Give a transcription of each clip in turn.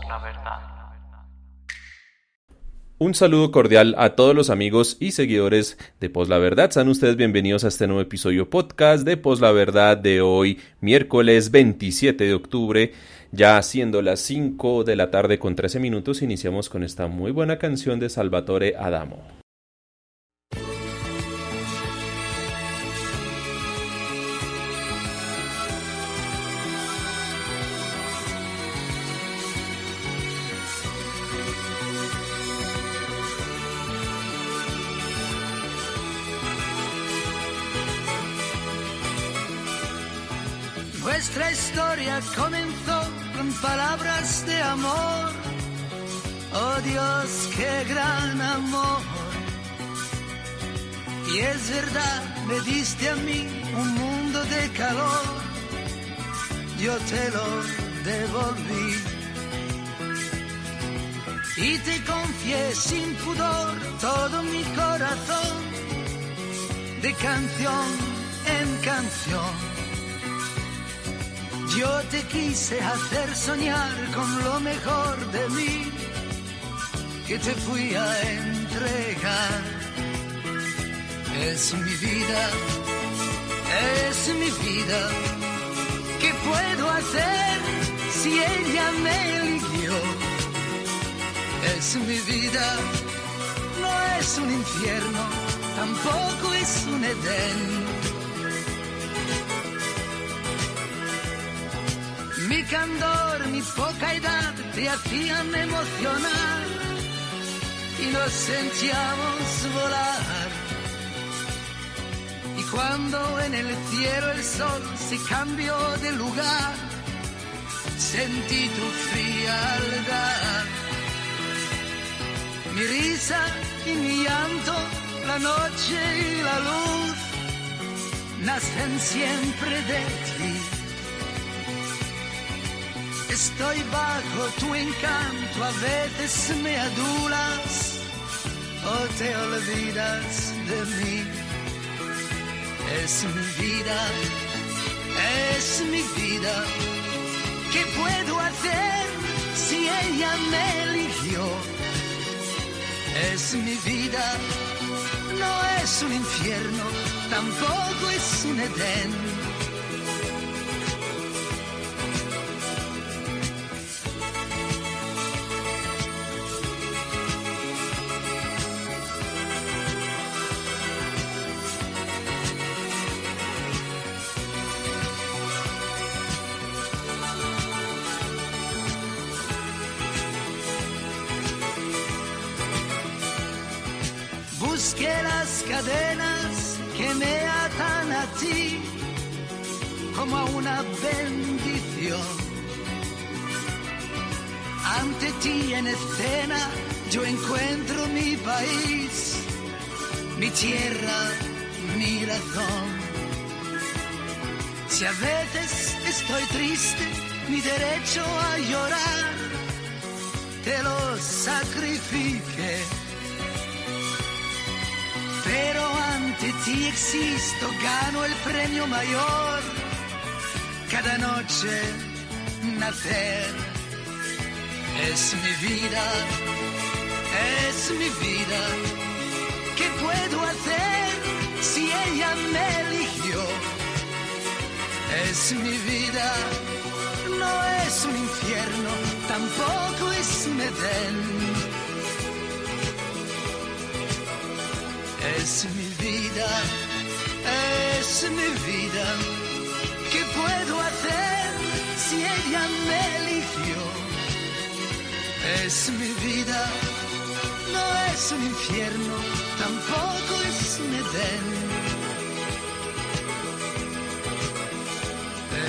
La verdad. Un saludo cordial a todos los amigos y seguidores de Post La Verdad. Sean ustedes bienvenidos a este nuevo episodio podcast de Post La Verdad de hoy, miércoles 27 de octubre. Ya siendo las 5 de la tarde con 13 minutos, iniciamos con esta muy buena canción de Salvatore Adamo. Nuestra historia comenzó con palabras de amor. Oh Dios, qué gran amor. Y es verdad, me diste a mí un mundo de calor. Yo te lo devolví. Y te confié sin pudor todo mi corazón, de canción en canción. Yo te quise hacer soñar con lo mejor de mí, que te fui a entregar. Es mi vida, es mi vida. ¿Qué puedo hacer si ella me eligió? Es mi vida, no es un infierno, tampoco es un Edén. Mi candor, mi poca edad te hacían emocionar y nos sentíamos volar. Y cuando en el cielo el sol se cambió de lugar, sentí tu frialdad. Mi risa y mi llanto, la noche y la luz, nacen siempre de ti. Estoy bajo tu encanto, a veces me adulas o te olvidas de mí. Es mi vida, es mi vida. ¿Qué puedo hacer si ella me eligió? Es mi vida, no es un infierno, tampoco es un Edén. Busqué las cadenas que me atan a ti como a una bendición. Ante ti en escena yo encuentro mi país, mi tierra, mi razón. Si a veces estoy triste, mi derecho a llorar, te lo sacrifiqué. Pero ante ti existo, gano el premio mayor, cada noche nacer. Es mi vida, es mi vida. ¿Qué puedo hacer si ella me eligió? Es mi vida, no es un infierno, tampoco es un Edén. Es mi vida, es mi vida. ¿Qué puedo hacer si ella me eligió? Es mi vida, no es un infierno, tampoco es un Edén.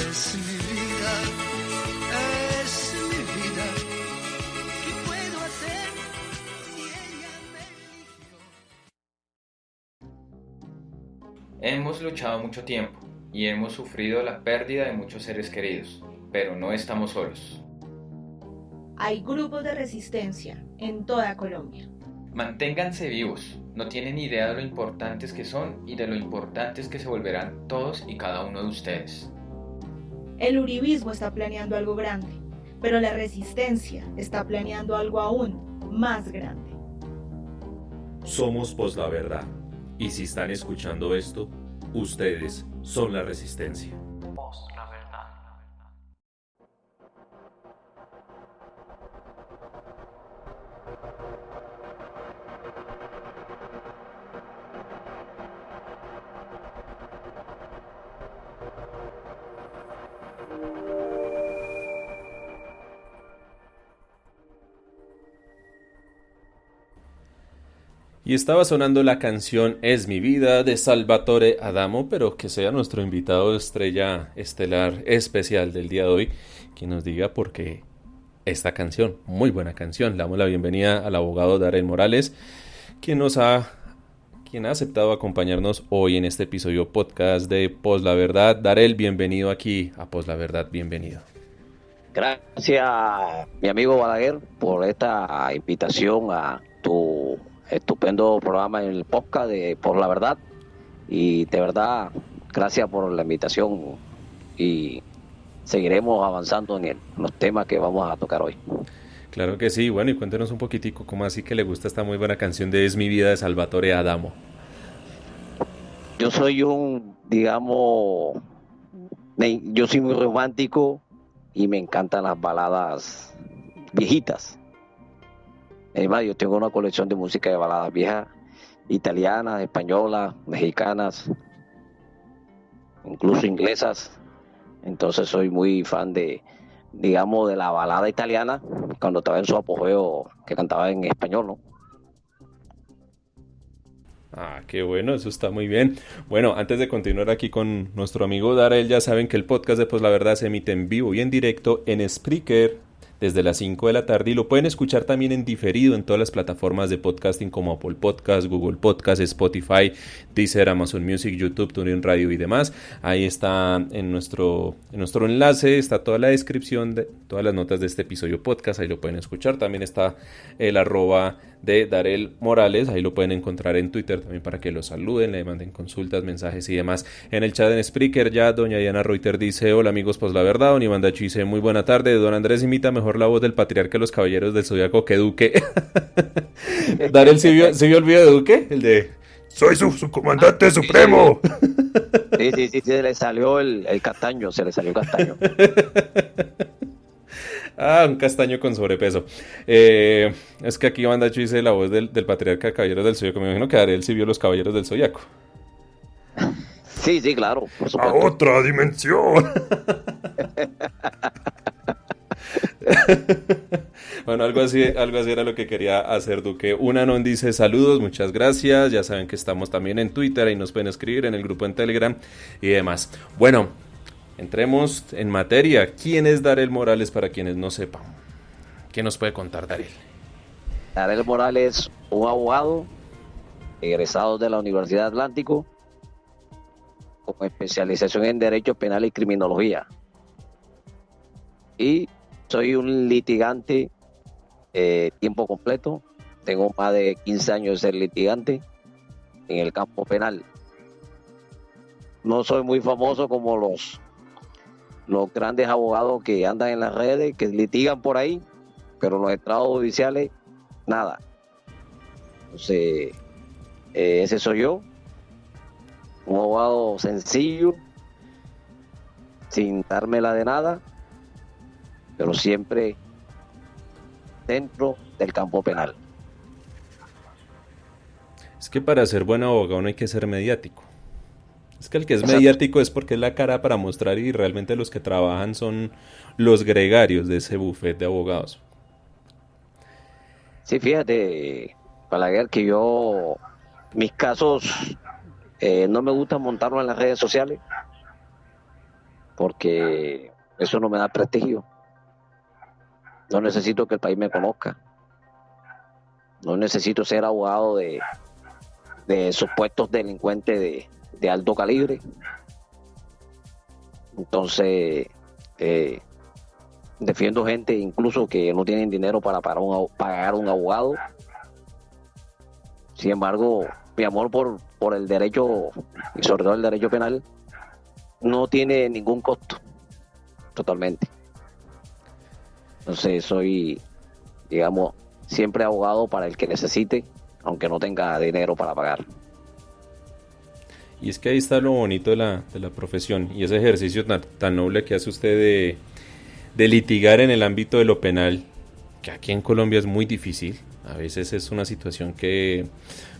Es mi vida, es mi vida. ¿Qué puedo hacer si ella me eligió? Hemos luchado mucho tiempo y hemos sufrido la pérdida de muchos seres queridos, pero no estamos solos. Hay grupos de resistencia en toda Colombia. Manténganse vivos, no tienen idea de lo importantes que son y de lo importantes que se volverán todos y cada uno de ustedes. El uribismo está planeando algo grande, pero la resistencia está planeando algo aún más grande. Somos Poslaverdad, y si están escuchando esto, ustedes son la resistencia. Y estaba sonando la canción Es mi vida de Salvatore Adamo, pero que sea nuestro invitado estrella estelar especial del día de hoy, quien nos diga por qué esta canción, muy buena canción. Le damos la bienvenida al abogado Darel Morales, quien ha aceptado acompañarnos hoy en este episodio podcast de Pos la Verdad. Darel, bienvenido aquí a Pos la Verdad, bienvenido. Gracias, mi amigo Balaguer, por esta invitación a tu estupendo programa en el podcast de Por la Verdad, y de verdad gracias por la invitación y seguiremos avanzando en los temas que vamos a tocar hoy. Claro que sí. Bueno, y cuéntenos un poquitico cómo así que le gusta esta muy buena canción de Es mi vida de Salvatore Adamo. Yo soy yo soy muy romántico y me encantan las baladas viejitas. Además, yo tengo una colección de música de baladas viejas, italianas, españolas, mexicanas, incluso inglesas. Entonces soy muy fan de la balada italiana, cuando estaba en su apogeo, que cantaba en español, ¿no? Ah, qué bueno, eso está muy bien. Bueno, antes de continuar aquí con nuestro amigo Darel, ya saben que el podcast de Pues la Verdad se emite en vivo y en directo en Spreaker desde las 5 de la tarde y lo pueden escuchar también en diferido en todas las plataformas de podcasting como Apple Podcast, Google Podcast, Spotify, Deezer, Amazon Music, YouTube, TuneIn Radio y demás. Ahí está en nuestro enlace, está toda la descripción de todas las notas de este episodio podcast, ahí lo pueden escuchar. También está el @ de Darel Morales, ahí lo pueden encontrar en Twitter también para que lo saluden, le manden consultas, mensajes y demás. En el chat en Spreaker ya doña Diana Reuter dice: hola amigos, pues la verdad. Don Iván Dachi dice: muy buena tarde. Don Andrés imita mejor la voz del patriarca de los caballeros del Zodiaco que Duque. Darel, ¿sí vio el video de Duque? El de soy su comandante supremo. Sí, se le salió el castaño, Ah, un castaño con sobrepeso. Es que aquí Bandacho dice la voz del patriarca de Caballeros del Zodiaco. Me imagino que Darel sí vio los Caballeros del Zodiaco. Sí, claro, por supuesto. A otra dimensión. Bueno, algo así era lo que quería hacer Duque. Unanon dice: saludos, muchas gracias. Ya saben que estamos también en Twitter, ahí nos pueden escribir en el grupo en Telegram y demás. Bueno, entremos en materia. ¿Quién es Darel Morales para quienes no sepan? ¿Qué nos puede contar Darel? Darel Morales, un abogado egresado de la Universidad Atlántico con especialización en Derecho Penal y Criminología. Y soy un litigante tiempo completo. Tengo más de 15 años de ser litigante en el campo penal. No soy muy famoso como los grandes abogados que andan en las redes, que litigan por ahí, pero los estrados judiciales, nada. Entonces, ese soy yo, un abogado sencillo, sin dármela de nada, pero siempre dentro del campo penal. Es que para ser buen abogado no hay que ser mediático. Es que el que es Exacto. mediático es porque es la cara para mostrar, y realmente los que trabajan son los gregarios de ese buffet de abogados. Sí, fíjate, Balaguer, que mis casos no me gusta montarlos en las redes sociales porque eso no me da prestigio. No necesito que el país me conozca. No necesito ser abogado de supuestos delincuentes de alto calibre. Entonces, defiendo gente incluso que no tienen dinero para pagar un abogado. Sin embargo, mi amor por el derecho, y sobre todo el derecho penal, no tiene ningún costo, totalmente. Entonces soy, digamos, siempre abogado para el que necesite, aunque no tenga dinero para pagar. Y es que ahí está lo bonito de la profesión y ese ejercicio tan noble que hace usted de litigar en el ámbito de lo penal, que aquí en Colombia es muy difícil. A veces es una situación que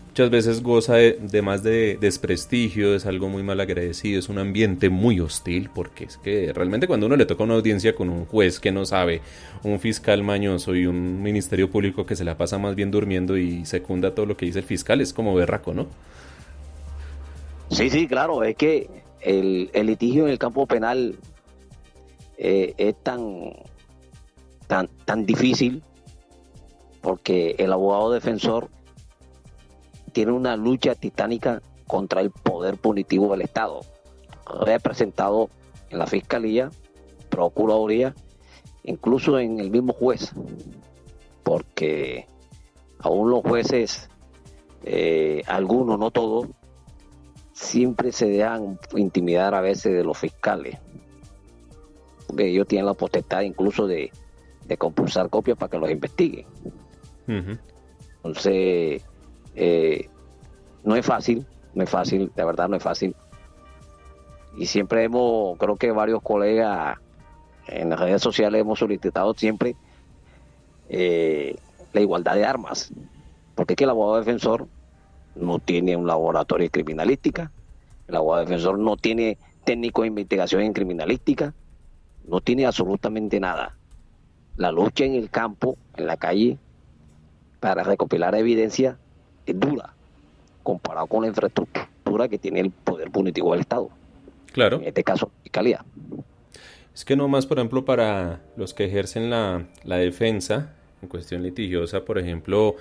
muchas veces goza de más de desprestigio, es algo muy mal agradecido, es un ambiente muy hostil, porque es que realmente cuando uno le toca una audiencia con un juez que no sabe, un fiscal mañoso y un ministerio público que se la pasa más bien durmiendo y secunda todo lo que dice el fiscal, es como berraco, ¿no? Sí, claro, es que el litigio en el campo penal es tan difícil, porque el abogado defensor tiene una lucha titánica contra el poder punitivo del Estado, representado en la Fiscalía, Procuraduría, incluso en el mismo juez, porque aún los jueces, algunos, no todos, siempre se dejan intimidar a veces de los fiscales. Ellos tienen la potestad incluso de compulsar copias para que los investiguen. Uh-huh. Entonces, no es fácil, de verdad no es fácil. Y siempre creo que varios colegas en las redes sociales hemos solicitado siempre la igualdad de armas, porque es que el abogado defensor no tiene un laboratorio de criminalística, el abogado defensor no tiene técnico de investigación en criminalística, no tiene absolutamente nada. La lucha en el campo, en la calle, para recopilar evidencia es dura, comparado con la infraestructura que tiene el poder punitivo del Estado. Claro. En este caso, Fiscalía. Es que no más, por ejemplo, para los que ejercen la defensa en cuestión litigiosa, por ejemplo,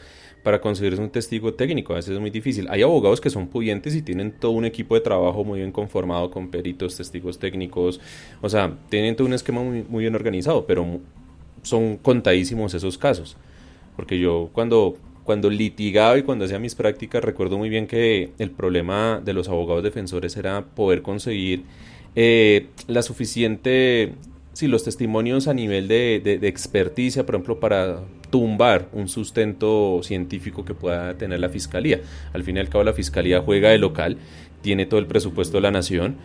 para conseguirse un testigo técnico, a veces es muy difícil. Hay abogados que son pudientes y tienen todo un equipo de trabajo muy bien conformado con peritos, testigos técnicos, o sea, tienen todo un esquema muy bien organizado, pero son contadísimos esos casos. Porque yo cuando litigaba y cuando hacía mis prácticas recuerdo muy bien que el problema de los abogados defensores era poder conseguir la suficiente, los testimonios a nivel de experticia, por ejemplo, para tumbar un sustento científico que pueda tener la fiscalía. Al fin y al cabo la fiscalía juega de local, tiene todo el presupuesto de la nación,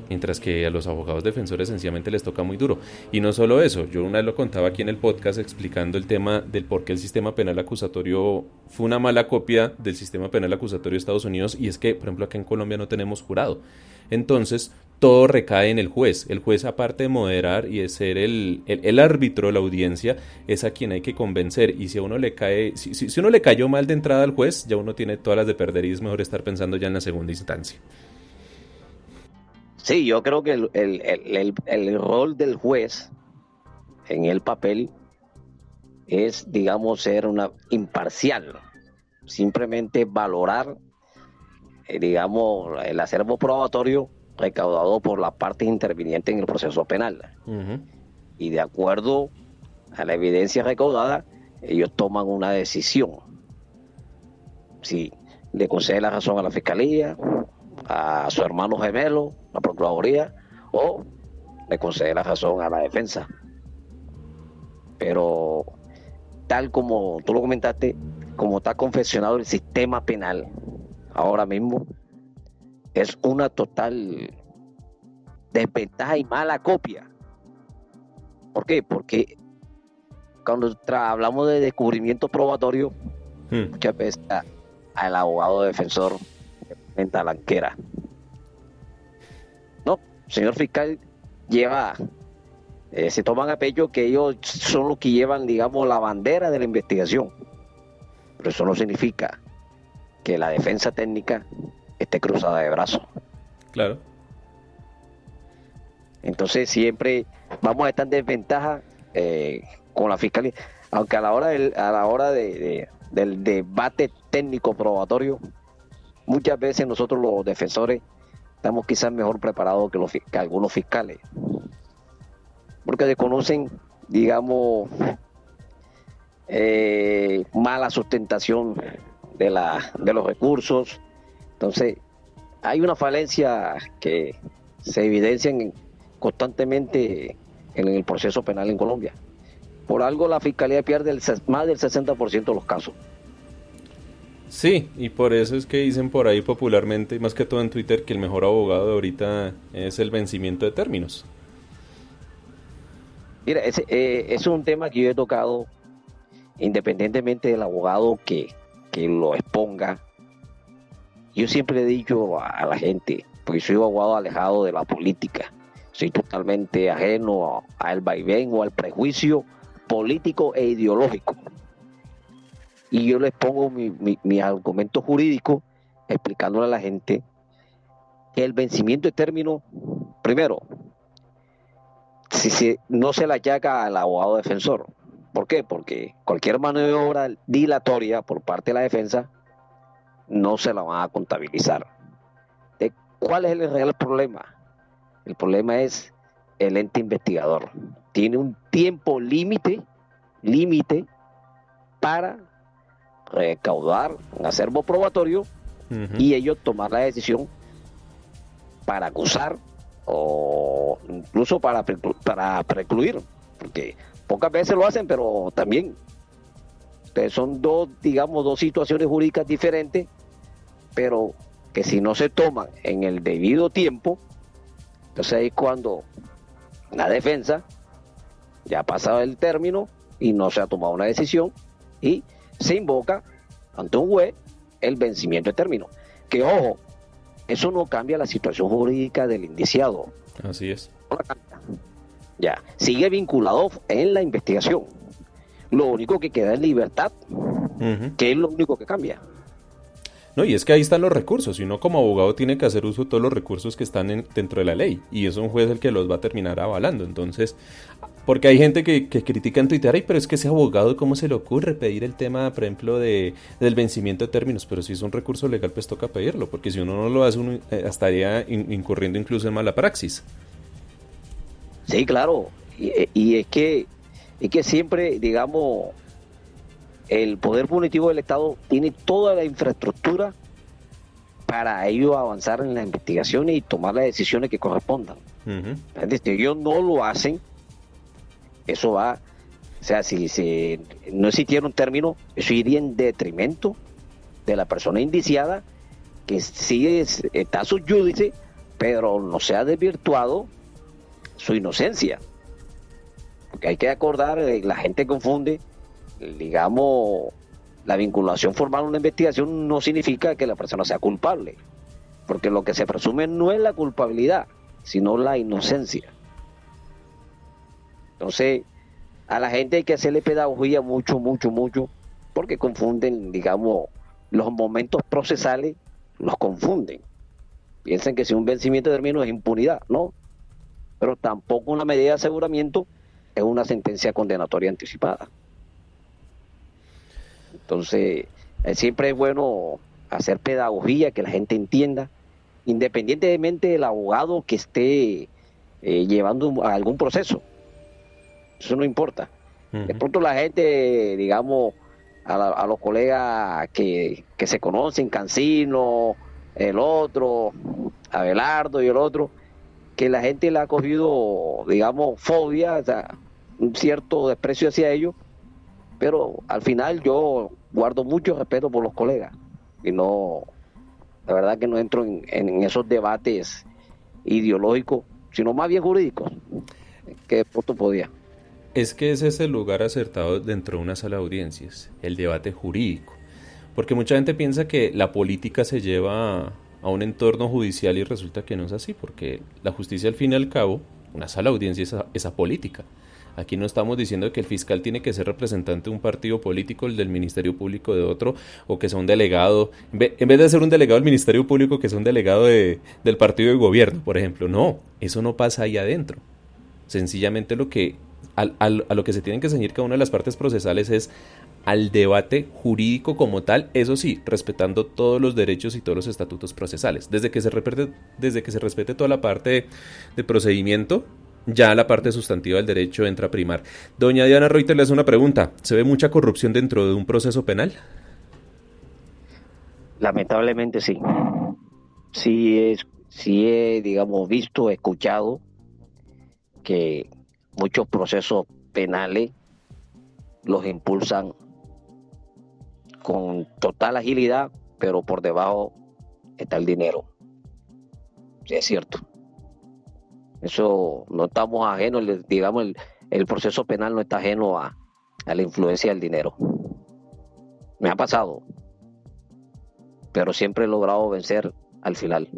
mientras que a los abogados defensores sencillamente les toca muy duro. Y no solo eso, yo una vez lo contaba aquí en el podcast explicando el tema del por qué el sistema penal acusatorio fue una mala copia del sistema penal acusatorio de Estados Unidos, y es que, por ejemplo, acá en Colombia no tenemos jurado. Entonces, todo recae en el juez. El juez, aparte de moderar y de ser el árbitro de la audiencia, es a quien hay que convencer. Y si a uno le cae, si uno le cayó mal de entrada al juez, ya uno tiene todas las de perder y es mejor estar pensando ya en la segunda instancia. Sí, yo creo que el rol del juez en el papel es, digamos, ser una imparcial, simplemente valorar, digamos, el acervo probatorio recaudado por la parte interviniente en el proceso penal. Uh-huh. Y de acuerdo a la evidencia recaudada, ellos toman una decisión. Si le concede la razón a la Fiscalía, a su hermano gemelo, la Procuraduría, o le concede la razón a la defensa. Pero tal como tú lo comentaste, como está confeccionado el sistema penal ahora mismo, es una total desventaja y mala copia. ¿Por qué? Porque cuando hablamos de descubrimiento probatorio, muchas veces al abogado defensor en talanquera. No, señor fiscal, se toman a pecho que ellos son los que llevan, digamos, la bandera de la investigación. Pero eso no significa que la defensa técnica esté cruzada de brazos. Claro. Entonces siempre vamos a estar en desventaja con la fiscalía, aunque a la hora del debate técnico probatorio muchas veces nosotros los defensores estamos quizás mejor preparados que algunos fiscales, porque desconocen, digamos, mala sustentación de los recursos. Entonces, hay una falencia que se evidencia constantemente en el proceso penal en Colombia. Por algo la Fiscalía pierde más del 60% de los casos. Sí, y por eso es que dicen por ahí popularmente, más que todo en Twitter, que el mejor abogado de ahorita es el vencimiento de términos. Mira, ese es un tema que yo he tocado independientemente del abogado que lo exponga. Yo siempre he dicho a la gente, porque soy abogado alejado de la política, soy totalmente ajeno al vaivén o al prejuicio político e ideológico. Y yo les pongo mi argumento jurídico explicándole a la gente que el vencimiento de término, primero, no se le achaca al abogado defensor. ¿Por qué? Porque cualquier maniobra dilatoria por parte de la defensa no se la van a contabilizar. ¿Cuál es el real problema? El problema es el ente investigador. Tiene un tiempo límite para recaudar un acervo probatorio y ellos tomar la decisión para acusar o incluso para precluir, porque pocas veces lo hacen, pero también son dos situaciones jurídicas diferentes, pero que si no se toman en el debido tiempo, entonces ahí es cuando la defensa ya ha pasado el término y no se ha tomado una decisión y se invoca ante un juez el vencimiento de término. Que ojo, eso no cambia la situación jurídica del indiciado. Así es. No la cambia. Ya, sigue vinculado en la investigación. Lo único que queda es libertad, que es lo único que cambia. No, y es que ahí están los recursos, y uno como abogado tiene que hacer uso de todos los recursos que están dentro de la ley, y es un juez el que los va a terminar avalando. Entonces, porque hay gente que critica en Twitter, pero es que ese abogado, ¿cómo se le ocurre pedir el tema, por ejemplo, del vencimiento de términos? Pero si es un recurso legal, pues toca pedirlo, porque si uno no lo hace, uno estaría incurriendo incluso en mala praxis. Sí, claro, y es que siempre, digamos, el poder punitivo del Estado tiene toda la infraestructura para ellos avanzar en las investigaciones y tomar las decisiones que correspondan. Si ellos no lo hacen, eso va, o sea, si no existiera un término, eso iría en detrimento de la persona indiciada, que sí está sub judice, pero no se ha desvirtuado su inocencia. Porque hay que acordar, la gente confunde, digamos, la vinculación formal a una investigación no significa que la persona sea culpable, porque lo que se presume no es la culpabilidad, sino la inocencia. Entonces, a la gente hay que hacerle pedagogía mucho, porque confunden, digamos, los momentos procesales, los confunden. Piensan que si un vencimiento de término es impunidad, ¿no? Pero tampoco una medida de aseguramiento es una sentencia condenatoria anticipada. Entonces, siempre es bueno hacer pedagogía, que la gente entienda, independientemente del abogado que esté llevando algún proceso. Eso no importa. De pronto la gente, digamos, a los colegas que se conocen, Cancino, el otro, Abelardo y el otro, que la gente le ha cogido, digamos, fobia, o sea, un cierto desprecio hacia ellos, pero al final yo guardo mucho respeto por los colegas y no, la verdad que no entro en esos debates ideológicos, sino más bien jurídicos, que de pronto podía. Es que ese es el lugar acertado dentro de una sala de audiencias, el debate jurídico, porque mucha gente piensa que la política se lleva a un entorno judicial y resulta que no es así, porque la justicia al fin y al cabo, una sala de audiencias es apolítica. Aquí no estamos diciendo que el fiscal tiene que ser representante de un partido político, el del Ministerio Público de otro, o que sea un delegado, en vez de ser un delegado del Ministerio Público, que sea un delegado del partido de gobierno, por ejemplo. No, eso no pasa ahí adentro. Sencillamente a lo que se tienen que ceñir cada una de las partes procesales es al debate jurídico como tal, eso sí, respetando todos los derechos y todos los estatutos procesales. Desde que se respete toda la parte de procedimiento, ya la parte sustantiva del derecho entra a primar. Doña Diana Reuter le hace una pregunta. ¿Se ve mucha corrupción dentro de un proceso penal? Lamentablemente sí. Sí he, digamos, visto, escuchado que muchos procesos penales los impulsan con total agilidad, pero por debajo está el dinero. Sí, es cierto. Eso no estamos ajenos, digamos, el proceso penal no está ajeno a la influencia del dinero. Me ha pasado, pero siempre he logrado vencer al final.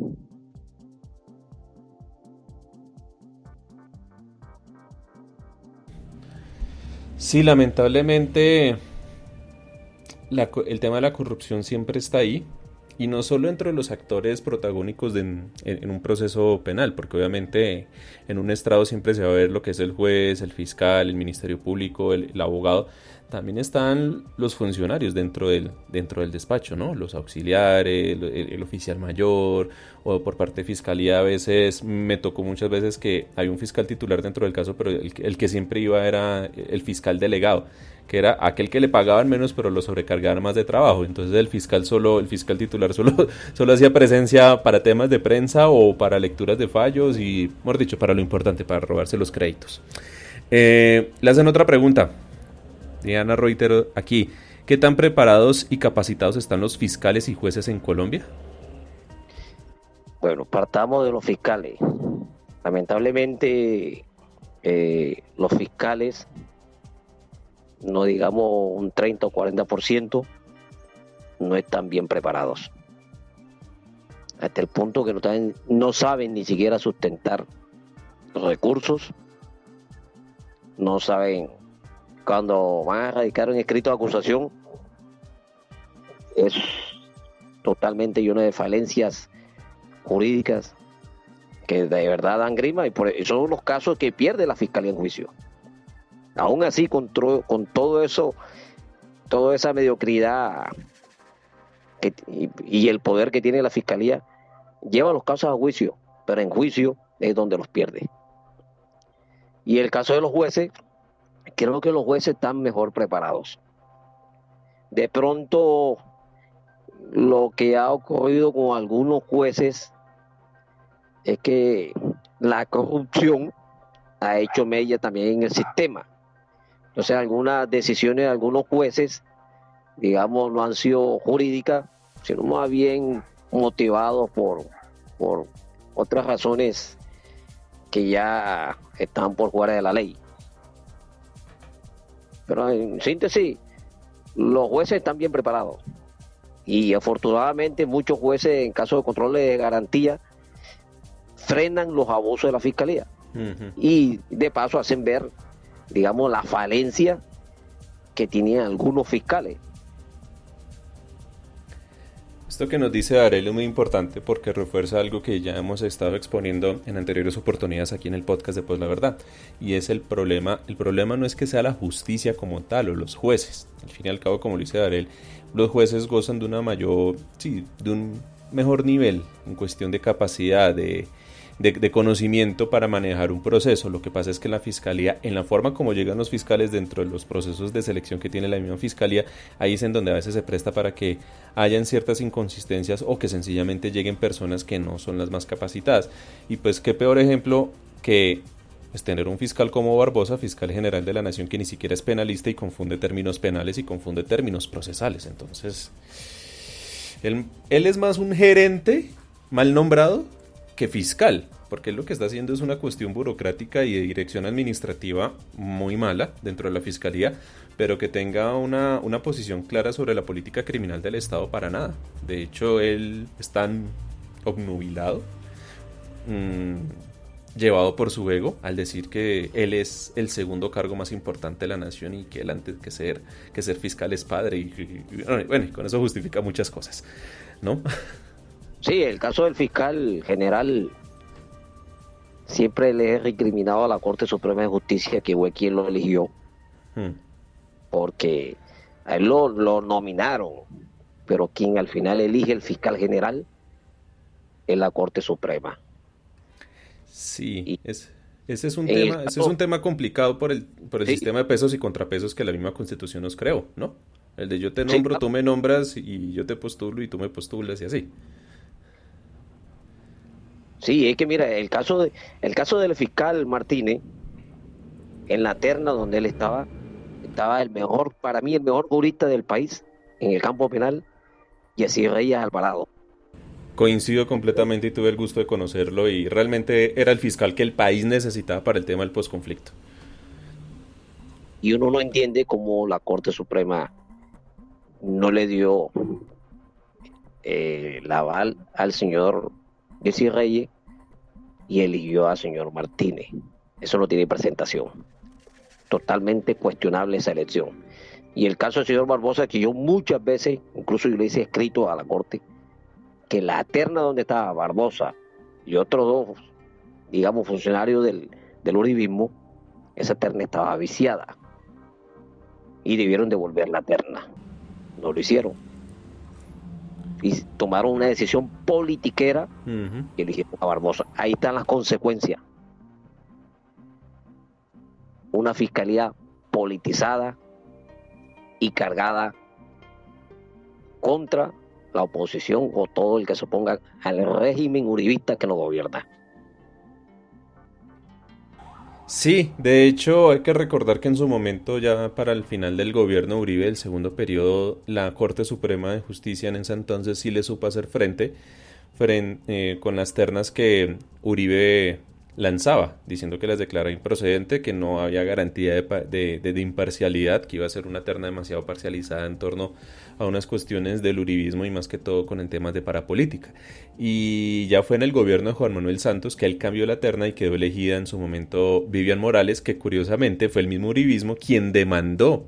Sí, lamentablemente el tema de la corrupción siempre está ahí, y no solo entre los actores protagónicos en un proceso penal, porque obviamente en un estrado siempre se va a ver lo que es el juez, el fiscal, el ministerio público, el abogado. También están los funcionarios dentro del despacho, ¿no? Los auxiliares, el oficial mayor, o por parte de fiscalía. A veces me tocó muchas veces que hay un fiscal titular dentro del caso, pero el que siempre iba era el fiscal delegado, que era aquel que le pagaban menos pero lo sobrecargaban más de trabajo. Entonces el fiscal titular solo hacía presencia para temas de prensa o para lecturas de fallos y, mejor dicho, para lo importante, para robarse los créditos. Le hacen otra pregunta. Diana Reuter aquí. ¿Qué tan preparados y capacitados están los fiscales y jueces en Colombia? Bueno, partamos de los fiscales. Lamentablemente, los fiscales, no digamos un 30 o 40%, no están bien preparados. Hasta el punto que no saben ni siquiera sustentar los recursos, no saben cuando van a radicar un escrito de acusación, es totalmente lleno de falencias jurídicas que de verdad dan grima, y son los casos que pierde la fiscalía en juicio. Aún así, con todo eso, toda esa mediocridad y el poder que tiene la fiscalía, lleva los casos a juicio, pero en juicio es donde los pierde. Y el caso de los jueces, creo que los jueces están mejor preparados. De pronto, lo que ha ocurrido con algunos jueces es que la corrupción ha hecho mella también en el sistema. Entonces, algunas decisiones de algunos jueces, digamos, no han sido jurídicas, sino más bien motivados por otras razones que ya están por fuera de la ley. Pero en síntesis, los jueces están bien preparados. Y afortunadamente muchos jueces, en caso de controles de garantía, frenan los abusos de la fiscalía. Uh-huh. Y de paso hacen ver, digamos, la falencia que tenían algunos fiscales. Esto que nos dice Darel es muy importante porque refuerza algo que ya hemos estado exponiendo en anteriores oportunidades aquí en el podcast de Pues la Verdad, y es el problema. El problema no es que sea la justicia como tal o los jueces. Al fin y al cabo, como lo dice Darel, los jueces gozan de de un mejor nivel en cuestión de capacidad, de conocimiento para manejar un proceso. Lo que pasa es que la fiscalía, en la forma como llegan los fiscales dentro de los procesos de selección que tiene la misma fiscalía, ahí es en donde a veces se presta para que hayan ciertas inconsistencias o que sencillamente lleguen personas que no son las más capacitadas. Y pues qué peor ejemplo que tener un fiscal como Barbosa, fiscal general de la Nación, que ni siquiera es penalista y confunde términos penales y confunde términos procesales. Entonces, él es más un gerente mal nombrado que fiscal, porque lo que está haciendo es una cuestión burocrática y de dirección administrativa muy mala dentro de la fiscalía, pero que tenga una posición clara sobre la política criminal del Estado, para nada. De hecho, él es tan obnubilado, llevado por su ego, al decir que él es el segundo cargo más importante de la nación y que él, antes que ser fiscal, es padre, y con eso justifica muchas cosas, ¿no? Sí, el caso del fiscal general siempre le he recriminado a la Corte Suprema de Justicia, que fue quien lo eligió, porque A él lo nominaron, pero quien al final elige el fiscal general es la Corte Suprema. Sí, Y ese es un en el tema, ese es caso, un tema complicado por el sí, sistema de pesos y contrapesos que la misma Constitución nos creó, ¿no? El de yo te sí, nombro, claro. tú me nombras y yo te postulo y tú me postulas y así. Sí, es que mira, el caso del fiscal Martínez, en la terna donde él estaba el mejor, para mí el mejor jurista del país en el campo penal, Jessy Reyes Alvarado. Coincido completamente y tuve el gusto de conocerlo y realmente era el fiscal que el país necesitaba para el tema del posconflicto. Y uno no entiende cómo la Corte Suprema no le dio el aval al señor Jessy Reyes y eligió al señor Martínez. Eso no tiene presentación. Totalmente cuestionable esa elección. Y el caso del señor Barbosa, que yo muchas veces, incluso yo le hice escrito a la Corte, que la terna donde estaba Barbosa y otros dos, digamos, funcionarios del uribismo, esa terna estaba viciada y debieron devolver la terna. No lo hicieron. Y tomaron una decisión politiquera y eligieron a Barbosa. Ahí están las consecuencias. Una fiscalía politizada y cargada contra la oposición o todo el que se oponga al régimen uribista que nos gobierna. Sí, de hecho hay que recordar que en su momento, ya para el final del gobierno Uribe, el segundo periodo, la Corte Suprema de Justicia en ese entonces sí le supo hacer frente con las ternas que Uribe lanzaba, diciendo que las declaraba improcedente, que no había garantía de imparcialidad, que iba a ser una terna demasiado parcializada en torno a unas cuestiones del uribismo y más que todo con el temas de parapolítica. Y ya fue en el gobierno de Juan Manuel Santos que él cambió la terna y quedó elegida en su momento Vivian Morales, que curiosamente fue el mismo uribismo quien demandó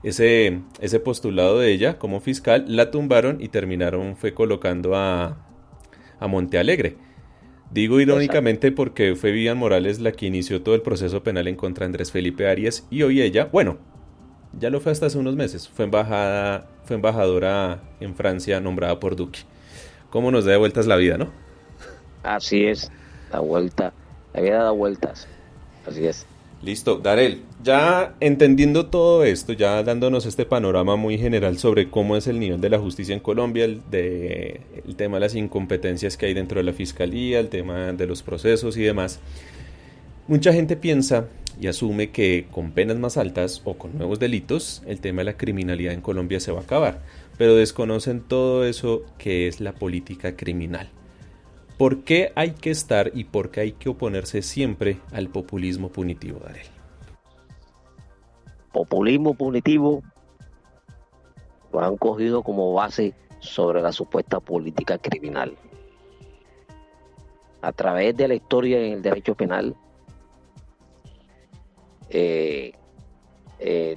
ese postulado de ella como fiscal, la tumbaron y terminaron fue colocando a Montealegre. Digo irónicamente porque fue Vivian Morales la que inició todo el proceso penal en contra de Andrés Felipe Arias y hoy ella, bueno, ya lo fue hasta hace unos meses, fue embajadora en Francia nombrada por Duque. ¿Cómo nos da de vueltas la vida, no? Así es, la vida da vueltas. Así es. Listo, Darel, ya entendiendo todo esto, ya dándonos este panorama muy general sobre cómo es el nivel de la justicia en Colombia, el tema de las incompetencias que hay dentro de la fiscalía, el tema de los procesos y demás, mucha gente piensa y asume que con penas más altas o con nuevos delitos, el tema de la criminalidad en Colombia se va a acabar, pero desconocen todo eso que es la política criminal. ¿Por qué hay que estar y por qué hay que oponerse siempre al populismo punitivo, Darel? Populismo punitivo lo han cogido como base sobre la supuesta política criminal. A través de la historia en el derecho penal,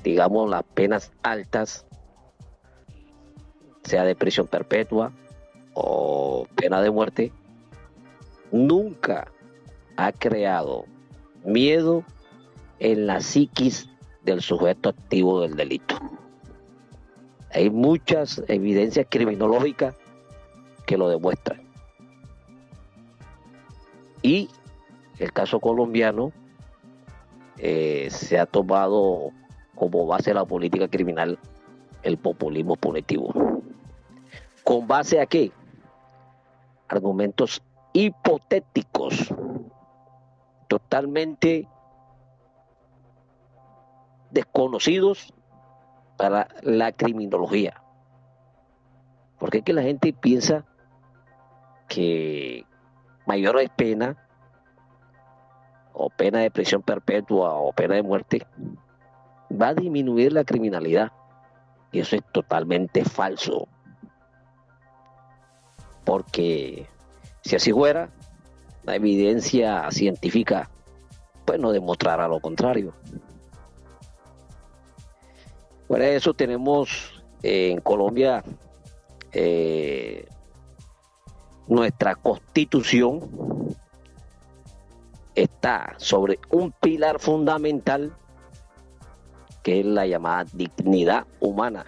digamos, las penas altas, sea de prisión perpetua o pena de muerte, nunca ha creado miedo en la psiquis del sujeto activo del delito. Hay muchas evidencias criminológicas que lo demuestran. Y el caso colombiano se ha tomado como base de la política criminal el populismo punitivo. ¿Con base a qué? Argumentos hipotéticos, totalmente desconocidos para la criminología. Porque es que la gente piensa que mayor es pena, o pena de prisión perpetua, o pena de muerte, va a disminuir la criminalidad. Y eso es totalmente falso. Porque si así fuera, la evidencia científica pues no demostrará lo contrario. Por eso tenemos en Colombia nuestra Constitución está sobre un pilar fundamental que es la llamada dignidad humana.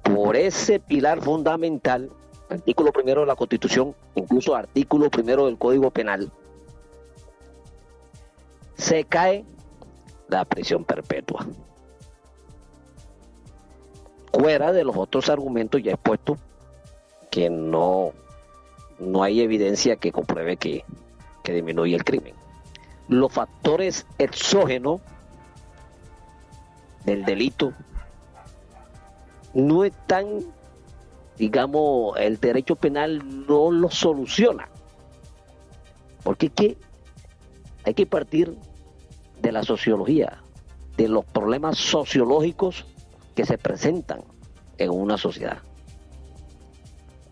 Por ese pilar fundamental, artículo 1 de la Constitución, incluso artículo 1 del Código Penal, se cae la prisión perpetua. Fuera de los otros argumentos ya expuestos, que no hay evidencia que compruebe que disminuye el crimen. Los factores exógenos del delito no están, digamos, el derecho penal no lo soluciona. Porque es que hay que partir de la sociología, de los problemas sociológicos que se presentan en una sociedad.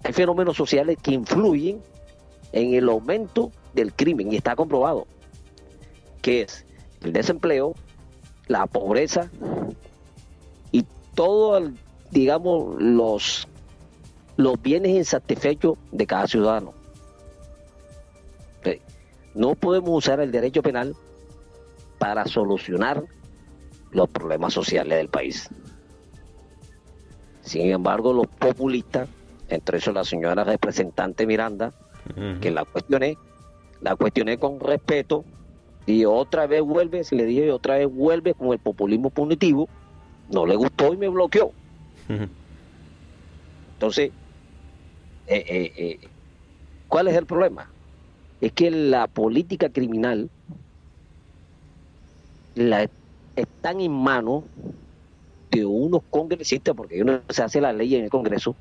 Hay fenómenos sociales que influyen en el aumento del crimen y está comprobado, que es el desempleo, la pobreza y todo, digamos, los bienes insatisfechos de cada ciudadano. No podemos usar el derecho penal para solucionar los problemas sociales del país. Sin embargo, los populistas, entre eso la señora representante Miranda, que la cuestioné con respeto, y otra vez vuelve, se le dije, y otra vez vuelve con el populismo punitivo, no le gustó y me bloqueó. Entonces, ¿cuál es el problema? Es que la política criminal están en manos de unos congresistas, porque uno se hace la ley en el Congreso,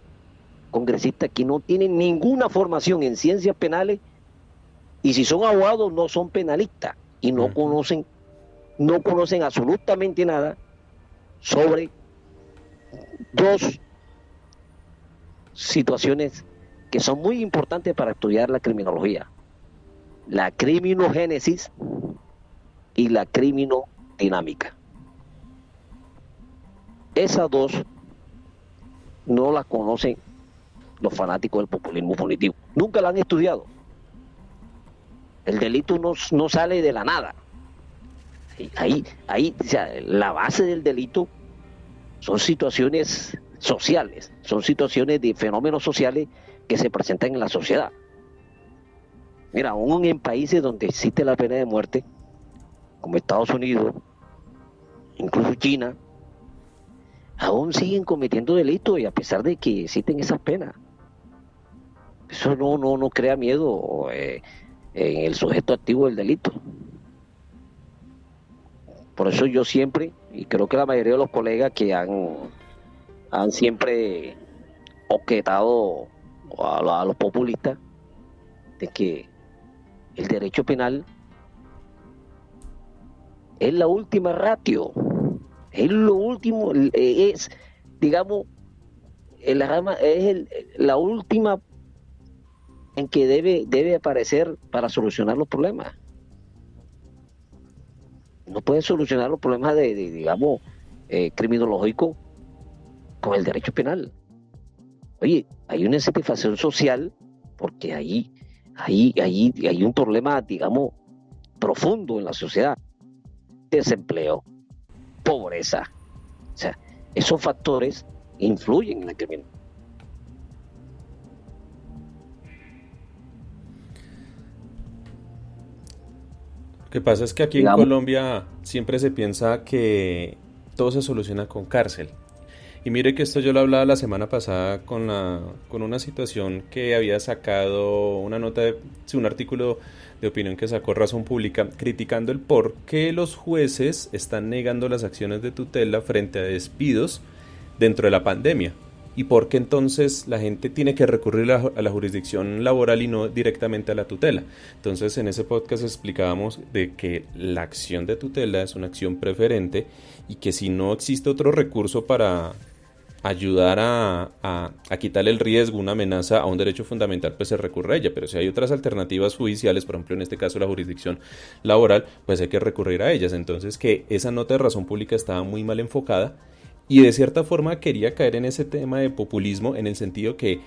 congresistas que no tienen ninguna formación en ciencias penales, y si son abogados no son penalistas y no conocen absolutamente nada sobre dos situaciones que son muy importantes para estudiar la criminología: la criminogénesis y la criminodinámica. Esas dos no las conocen los fanáticos del populismo punitivo. Nunca la han estudiado. El delito no sale de la nada. Ahí, o sea, la base del delito son situaciones sociales, son situaciones de fenómenos sociales que se presentan en la sociedad. Mira, aún en países donde existe la pena de muerte, como Estados Unidos, incluso China, aún siguen cometiendo delitos, y a pesar de que existen esas penas. Eso no crea miedo en el sujeto activo del delito. Por eso yo siempre, y creo que la mayoría de los colegas que han siempre objetado a los populistas, de que el derecho penal es la última ratio, es lo último, es, digamos, la rama, es la última en que debe aparecer para solucionar los problemas. No puede solucionar los problemas digamos, criminológicos con el derecho penal. Oye, hay una insatisfacción social porque ahí hay un problema, digamos, profundo en la sociedad. Desempleo, pobreza. O sea, esos factores influyen en la criminalidad. Lo que pasa es que aquí en Colombia siempre se piensa que todo se soluciona con cárcel. Y mire que esto yo lo hablaba la semana pasada con una situación que había sacado una nota, un artículo de opinión que sacó Razón Pública, criticando el por qué los jueces están negando las acciones de tutela frente a despidos dentro de la pandemia. Y por qué entonces la gente tiene que recurrir a la jurisdicción laboral y no directamente a la tutela. Entonces en ese podcast explicábamos de que la acción de tutela es una acción preferente y que si no existe otro recurso para ayudar a quitarle el riesgo, una amenaza a un derecho fundamental, pues se recurre a ella. Pero si hay otras alternativas judiciales, por ejemplo en este caso la jurisdicción laboral, pues hay que recurrir a ellas. Entonces que esa nota de Razón Pública estaba muy mal enfocada y de cierta forma quería caer en ese tema de populismo, en el sentido que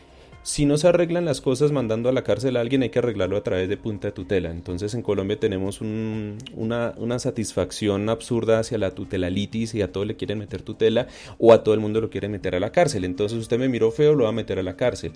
si no se arreglan las cosas mandando a la cárcel a alguien, hay que arreglarlo a través de punta de tutela. Entonces en Colombia tenemos una satisfacción absurda hacia la tutelalitis y a todo le quieren meter tutela o a todo el mundo lo quieren meter a la cárcel. Entonces usted me miró feo, lo va a meter a la cárcel.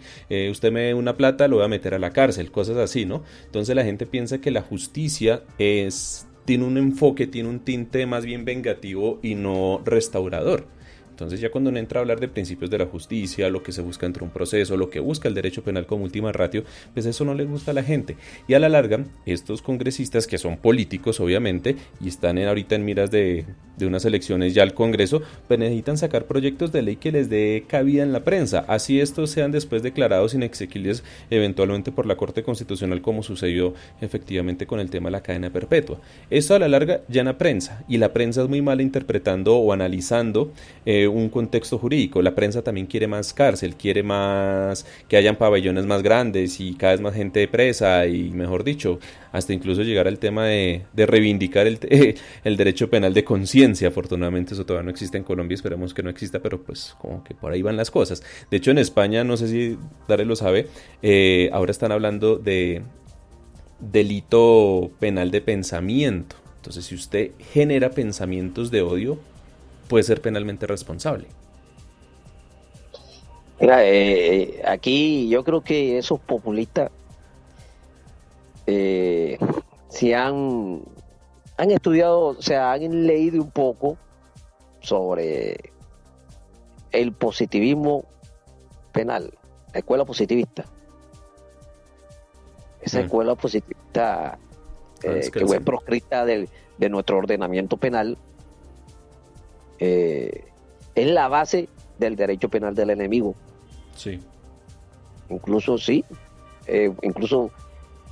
Usted me dé una plata, lo va a meter a la cárcel. Cosas así, ¿no? Entonces la gente piensa que la justicia tiene un enfoque, tiene un tinte más bien vengativo y no restaurador. Entonces ya cuando uno entra a hablar de principios de la justicia, lo que se busca entre un proceso, lo que busca el derecho penal como última ratio, pues eso no le gusta a la gente. Y a la larga, estos congresistas que son políticos obviamente y están ahorita en miras de unas elecciones ya al Congreso, pues necesitan sacar proyectos de ley que les dé cabida en la prensa. Así estos sean después declarados inexequibles eventualmente por la Corte Constitucional, como sucedió efectivamente con el tema de la cadena perpetua. Esto a la larga llana prensa, y la prensa es muy mala interpretando o analizando un contexto jurídico. La prensa también quiere más cárcel, quiere más que hayan pabellones más grandes y cada vez más gente presa, y mejor dicho, hasta incluso llegar al tema de reivindicar el derecho penal de conciencia. Afortunadamente eso todavía no existe en Colombia, esperemos que no exista, pero pues como que por ahí van las cosas. De hecho en España, no sé si Dare lo sabe, ahora están hablando de delito penal de pensamiento. Entonces si usted genera pensamientos de odio, puede ser penalmente responsable. Mira, aquí yo creo que esos populistas si han estudiado, o sea, han leído un poco sobre el positivismo penal, la escuela positivista. Esa escuela positivista que fue proscrita de nuestro ordenamiento penal, es la base del derecho penal del enemigo. Sí. Incluso incluso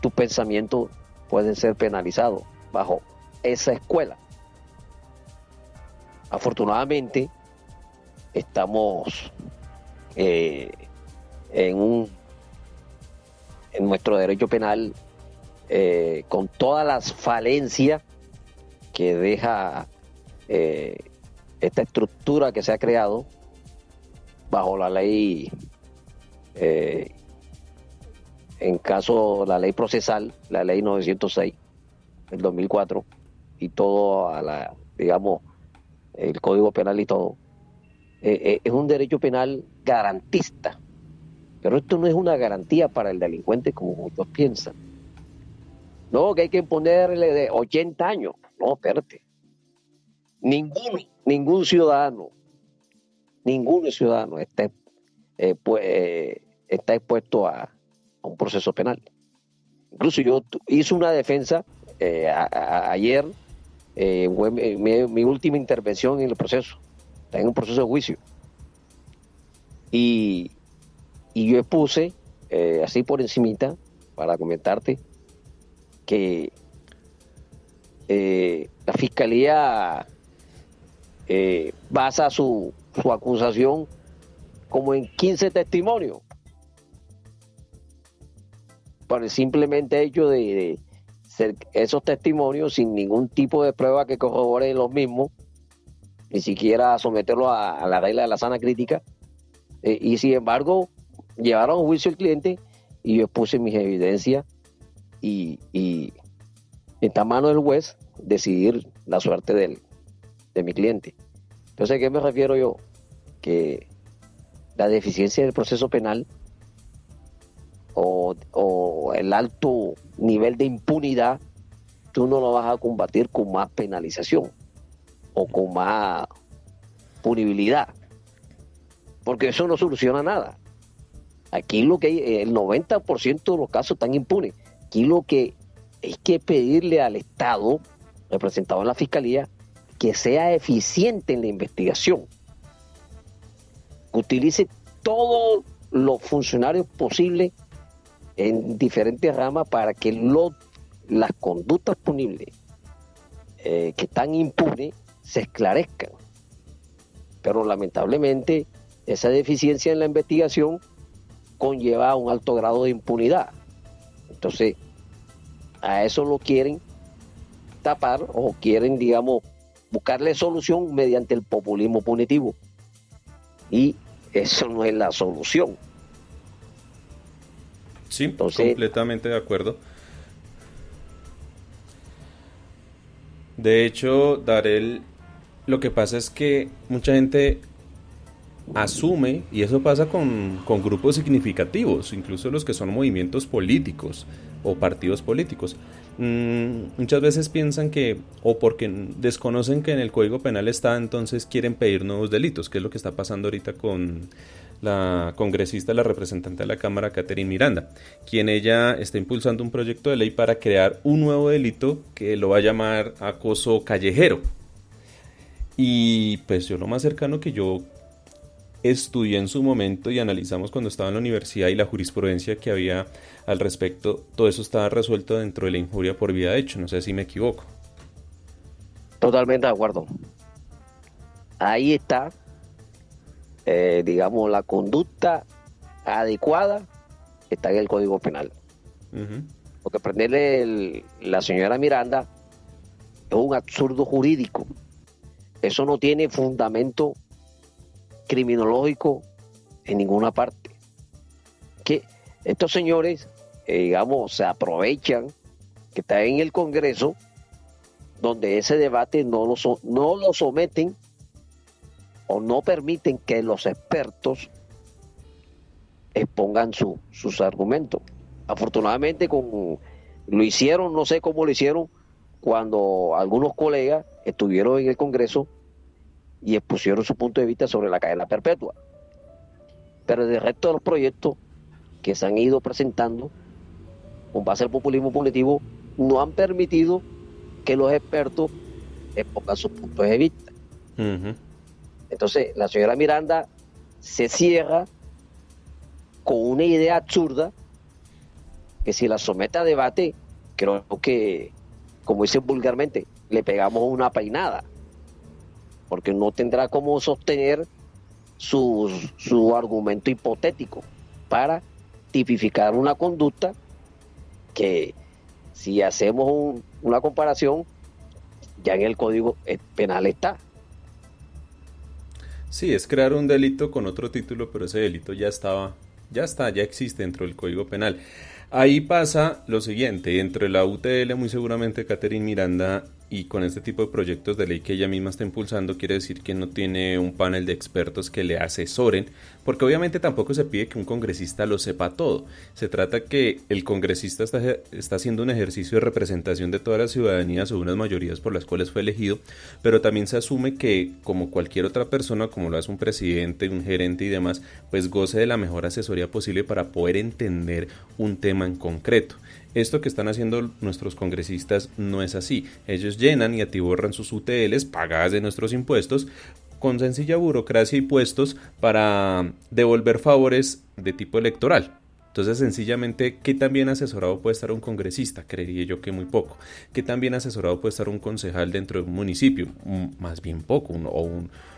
tus pensamientos pueden ser penalizados bajo esa escuela. Afortunadamente estamos en nuestro derecho penal con todas las falencias que deja esta estructura que se ha creado bajo la ley, en caso la ley procesal, la ley 906 del 2004, y todo digamos, el Código Penal y todo. Es un derecho penal garantista, pero esto no es una garantía para el delincuente como muchos piensan. No, que hay que ponerle de 80 años. No, espérate. Ningún ciudadano está expuesto a un proceso penal. Incluso yo hice una defensa ayer, fue mi última intervención en el proceso. Está en un proceso de juicio. Y yo expuse, así por encimita, para comentarte, que la Fiscalía basa su acusación como en 15 testimonios, por el simplemente hecho de ser esos testimonios sin ningún tipo de prueba que corrobore los mismos, ni siquiera someterlos a la regla de la sana crítica, y sin embargo llevaron a juicio al cliente, y yo expuse mis evidencias, y está en manos del juez decidir la suerte de mi cliente. Entonces, ¿a qué me refiero yo? Que la deficiencia del proceso penal o el alto nivel de impunidad, tú no lo vas a combatir con más penalización o con más punibilidad, porque eso no soluciona nada. Aquí lo que hay, el 90% de los casos están impunes. Aquí lo que hay que pedirle al Estado, representado en la Fiscalía, que sea eficiente en la investigación, que utilice todos los funcionarios posibles en diferentes ramas para que las conductas punibles que están impunes se esclarezcan. Pero lamentablemente esa deficiencia en la investigación conlleva un alto grado de impunidad. Entonces, a eso lo quieren tapar, o quieren, digamos, buscarle solución mediante el populismo punitivo. Y eso no es la solución. Sí, Entonces, completamente de acuerdo. De hecho, Darel, lo que pasa es que mucha gente asume, y eso pasa con grupos significativos, incluso los que son movimientos políticos o partidos políticos. Muchas veces piensan que, o porque desconocen que en el Código Penal está, entonces quieren pedir nuevos delitos, que es lo que está pasando ahorita con la congresista, la representante de la Cámara, Catherine Miranda, quien ella está impulsando un proyecto de ley para crear un nuevo delito que lo va a llamar acoso callejero. Y pues yo lo más cercano que yo estudié en su momento y analizamos cuando estaba en la universidad y la jurisprudencia que había al respecto, todo eso estaba resuelto dentro de la injuria por vía de hecho, no sé si me equivoco. totalmente de acuerdo. Ahí está, digamos, la conducta adecuada está en el Código Penal. Uh-huh. Porque prenderle la señora Miranda es un absurdo jurídico. Eso no tiene fundamento criminológico en ninguna parte. Que estos señores, digamos, se aprovechan que está en el Congreso, donde ese debate no lo someten o no permiten que los expertos expongan sus argumentos. Afortunadamente lo hicieron, no sé cómo lo hicieron, cuando algunos colegas estuvieron en el Congreso y expusieron su punto de vista sobre la cadena perpetua. Pero el resto de los proyectos que se han ido presentando con base al populismo punitivo no han permitido que los expertos expongan sus puntos de vista. Uh-huh. Entonces, la señora Miranda se cierra con una idea absurda que si la somete a debate, creo que, como dicen vulgarmente, le pegamos una peinada, porque no tendrá cómo sostener su argumento hipotético para tipificar una conducta que, si hacemos una comparación, ya en el Código Penal está. Sí, es crear un delito con otro título, pero ese delito ya existe dentro del Código Penal. Ahí pasa lo siguiente, dentro de la UTL muy seguramente Catherine Miranda, y con este tipo de proyectos de ley que ella misma está impulsando, quiere decir que no tiene un panel de expertos que le asesoren, porque obviamente tampoco se pide que un congresista lo sepa todo. Se trata que el congresista está haciendo un ejercicio de representación de toda la ciudadanía sobre unas mayorías por las cuales fue elegido, pero también se asume que, como cualquier otra persona, como lo hace un presidente, un gerente y demás, pues goce de la mejor asesoría posible para poder entender un tema en concreto. Esto que están haciendo nuestros congresistas no es así. Ellos llenan y atiborran sus UTLs pagadas de nuestros impuestos con sencilla burocracia y puestos para devolver favores de tipo electoral. Entonces, sencillamente, ¿qué tan bien asesorado puede estar un congresista? Creería yo que muy poco. ¿Qué tan bien asesorado puede estar un concejal dentro de un municipio? Más bien poco, o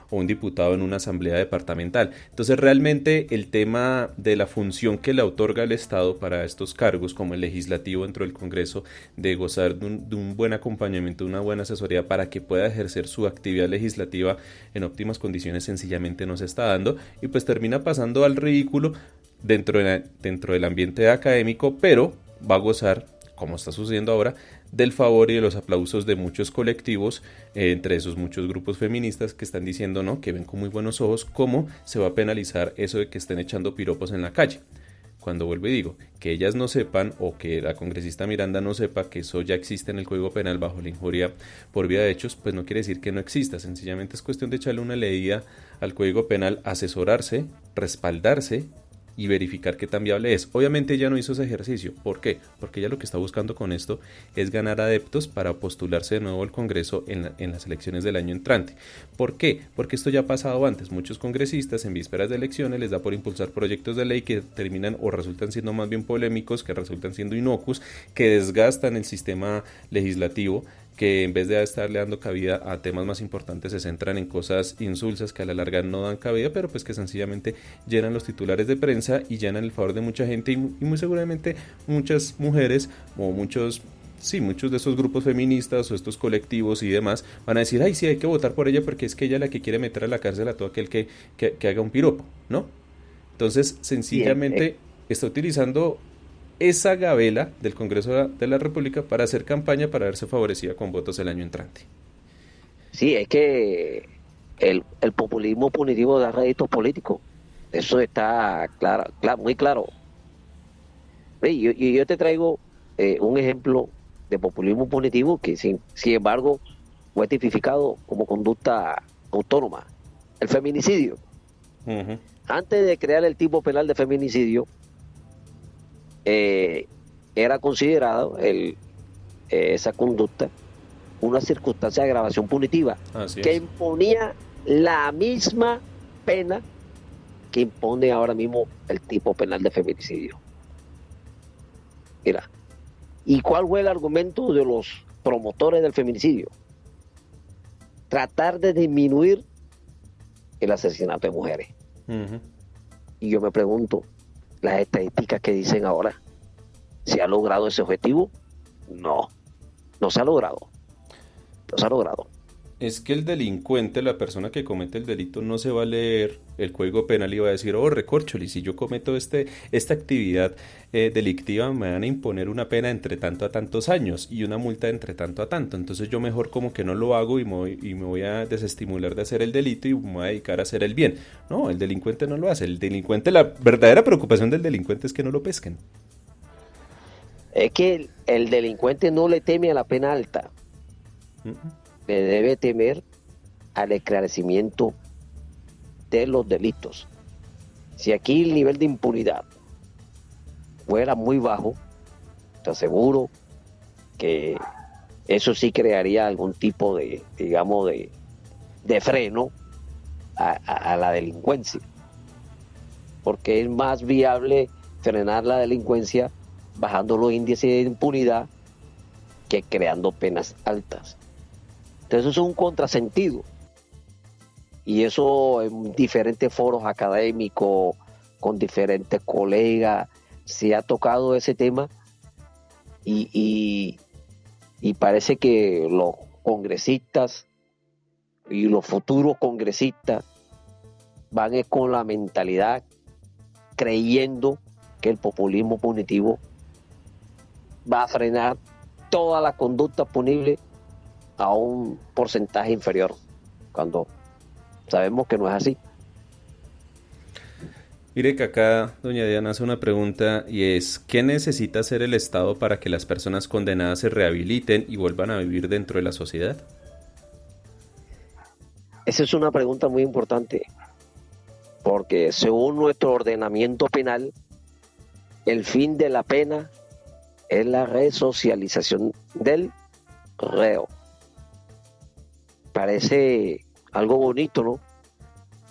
un diputado en una asamblea departamental. Entonces, realmente el tema de la función que le otorga el Estado para estos cargos, como el legislativo dentro del Congreso, de gozar de un buen acompañamiento, de una buena asesoría para que pueda ejercer su actividad legislativa en óptimas condiciones, sencillamente no se está dando, y pues termina pasando al ridículo dentro del ambiente académico, pero va a gozar, como está sucediendo ahora, del favor y de los aplausos de muchos colectivos, entre esos muchos grupos feministas que están diciendo, ¿no?, que ven con muy buenos ojos cómo se va a penalizar eso de que estén echando piropos en la calle. Cuando vuelvo y digo, que ellas no sepan, o que la congresista Miranda no sepa que eso ya existe en el Código Penal bajo la injuria por vía de hechos, pues no quiere decir que no exista, sencillamente es cuestión de echarle una leída al Código Penal, asesorarse, respaldarse y verificar qué tan viable es. Obviamente ella no hizo ese ejercicio. ¿Por qué? Porque ella lo que está buscando con esto es ganar adeptos para postularse de nuevo al Congreso en las elecciones del año entrante. ¿Por qué? Porque esto ya ha pasado antes. Muchos congresistas en vísperas de elecciones les da por impulsar proyectos de ley que terminan o resultan siendo más bien polémicos, que resultan siendo inocuos, que desgastan el sistema legislativo, que en vez de estarle dando cabida a temas más importantes se centran en cosas insulsas que a la larga no dan cabida, pero pues que sencillamente llenan los titulares de prensa y llenan el favor de mucha gente y muy seguramente muchas mujeres o muchos de esos grupos feministas o estos colectivos y demás van a decir, ay, sí, hay que votar por ella porque es que ella es la que quiere meter a la cárcel a todo aquel que haga un piropo, ¿no? Entonces sencillamente está utilizando esa gabela del Congreso de la República para hacer campaña para verse favorecida con votos el año entrante. Sí, es que el populismo punitivo da réditos políticos. Eso está muy claro. Yo te traigo un ejemplo de populismo punitivo que, sin embargo, fue tipificado como conducta autónoma. El feminicidio. Uh-huh. Antes de crear el tipo penal de feminicidio, era considerado esa conducta una circunstancia de agravación punitiva que imponía la misma pena que impone ahora mismo el tipo penal de feminicidio. Mira, ¿y cuál fue el argumento de los promotores del feminicidio? Tratar de disminuir el asesinato de mujeres. Uh-huh. Y yo me pregunto, ¿las estadísticas que dicen ahora, se ha logrado ese objetivo? No se ha logrado. No se ha logrado. Es que el delincuente, la persona que comete el delito, no se va a leer el Código Penal y va a decir, oh, recorcholi, si yo cometo esta actividad delictiva me van a imponer una pena entre tanto a tantos años y una multa entre tanto a tanto. Entonces yo mejor como que no lo hago y me voy a desestimular de hacer el delito y me voy a dedicar a hacer el bien. No, el delincuente no lo hace. El delincuente, la verdadera preocupación del delincuente es que no lo pesquen. Es que el delincuente no le teme a la pena alta. Uh-huh. Le debe temer al esclarecimiento de los delitos. Si aquí el nivel de impunidad fuera muy bajo, te aseguro que eso sí crearía algún tipo de, digamos, de freno a la delincuencia. Porque es más viable frenar la delincuencia bajando los índices de impunidad que creando penas altas. Entonces eso es un contrasentido. Y eso en diferentes foros académicos, con diferentes colegas, se ha tocado ese tema y parece que los congresistas y los futuros congresistas van con la mentalidad creyendo que el populismo punitivo va a frenar toda la conducta punible a un porcentaje inferior, cuando sabemos que no es así. Mire que acá doña Diana hace una pregunta y es, ¿qué necesita hacer el Estado para que las personas condenadas se rehabiliten y vuelvan a vivir dentro de la sociedad? Esa es una pregunta muy importante, porque según nuestro ordenamiento penal, el fin de la pena es la resocialización del reo. Parece algo bonito, ¿no?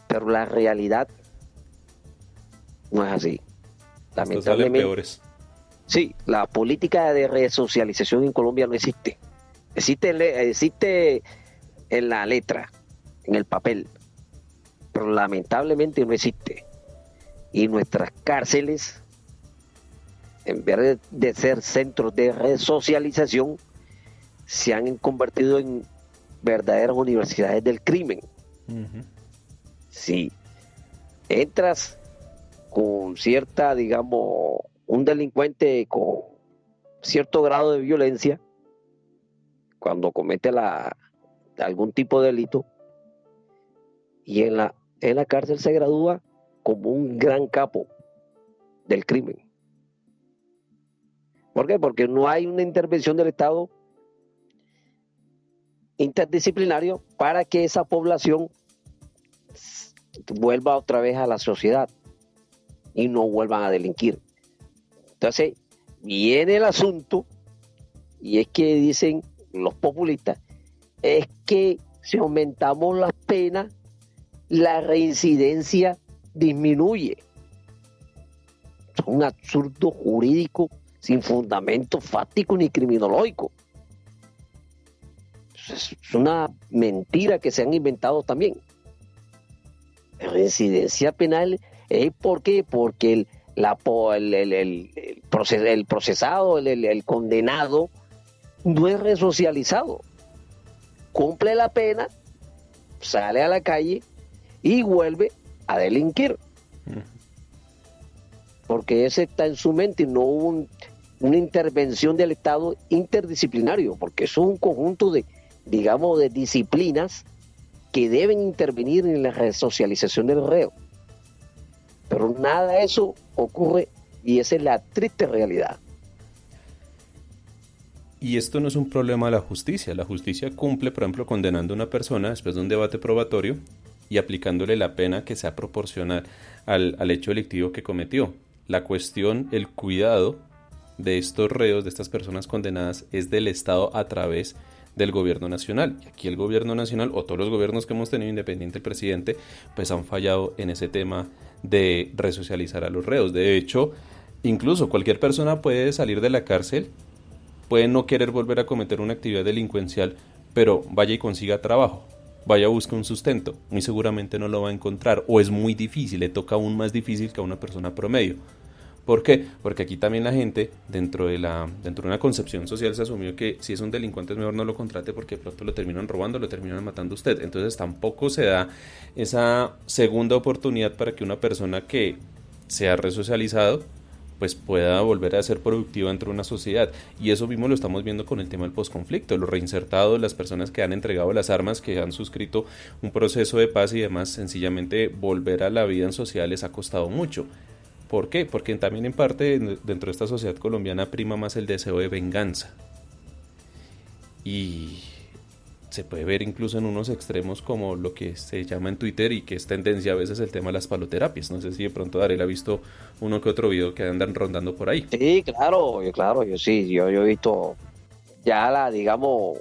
Pero la realidad no es así. Lamentablemente. Peores. Sí, la política de resocialización en Colombia no existe. Existe en la letra, en el papel, pero lamentablemente no existe. Y nuestras cárceles, en vez de ser centros de resocialización, se han convertido en verdaderas universidades del crimen. Uh-huh. Si entras con cierta, digamos, un delincuente con cierto grado de violencia, cuando comete algún tipo de delito, y en la cárcel se gradúa como un gran capo del crimen. ¿Por qué? Porque no hay una intervención del Estado interdisciplinario para que esa población vuelva otra vez a la sociedad y no vuelvan a delinquir. Entonces viene el asunto, y es que dicen los populistas, es que si aumentamos las penas, la reincidencia disminuye. Es un absurdo jurídico sin fundamento fáctico ni criminológico. Es una mentira que se han inventado también. La reincidencia penal es ¿por qué? Porque el procesado, el condenado, no es resocializado. Cumple la pena, sale a la calle y vuelve a delinquir. Porque ese está en su mente y no hubo una intervención del Estado interdisciplinario, porque eso es un conjunto de, digamos, de disciplinas que deben intervenir en la resocialización del reo. Pero nada de eso ocurre y esa es la triste realidad. Y esto no es un problema de la justicia. La justicia cumple, por ejemplo, condenando a una persona después de un debate probatorio y aplicándole la pena que sea proporcional al hecho delictivo que cometió. La cuestión, el cuidado de estos reos, de estas personas condenadas, es del Estado a través del gobierno nacional. Y aquí el gobierno nacional, o todos los gobiernos que hemos tenido, independiente del presidente, pues han fallado en ese tema de resocializar a los reos. De hecho, incluso cualquier persona puede salir de la cárcel, puede no querer volver a cometer una actividad delincuencial, pero vaya y consiga trabajo, vaya a buscar un sustento, muy seguramente no lo va a encontrar, o es muy difícil, le toca aún más difícil que a una persona promedio. ¿Por qué? Porque aquí también la gente, dentro de una concepción social, se asumió que si es un delincuente es mejor no lo contrate porque de pronto lo terminan robando, lo terminan matando a usted. Entonces tampoco se da esa segunda oportunidad para que una persona que se ha resocializado pues pueda volver a ser productiva dentro de una sociedad. Y eso mismo lo estamos viendo con el tema del posconflicto, los reinsertados, las personas que han entregado las armas, que han suscrito un proceso de paz y demás, sencillamente volver a la vida en sociedad les ha costado mucho. ¿Por qué? Porque también en parte dentro de esta sociedad colombiana prima más el deseo de venganza. Y se puede ver incluso en unos extremos como lo que se llama en Twitter y que es tendencia a veces el tema de las paloterapias. No sé si de pronto Darel ha visto uno que otro video que andan rondando por ahí. Sí, claro, yo he visto ya digamos,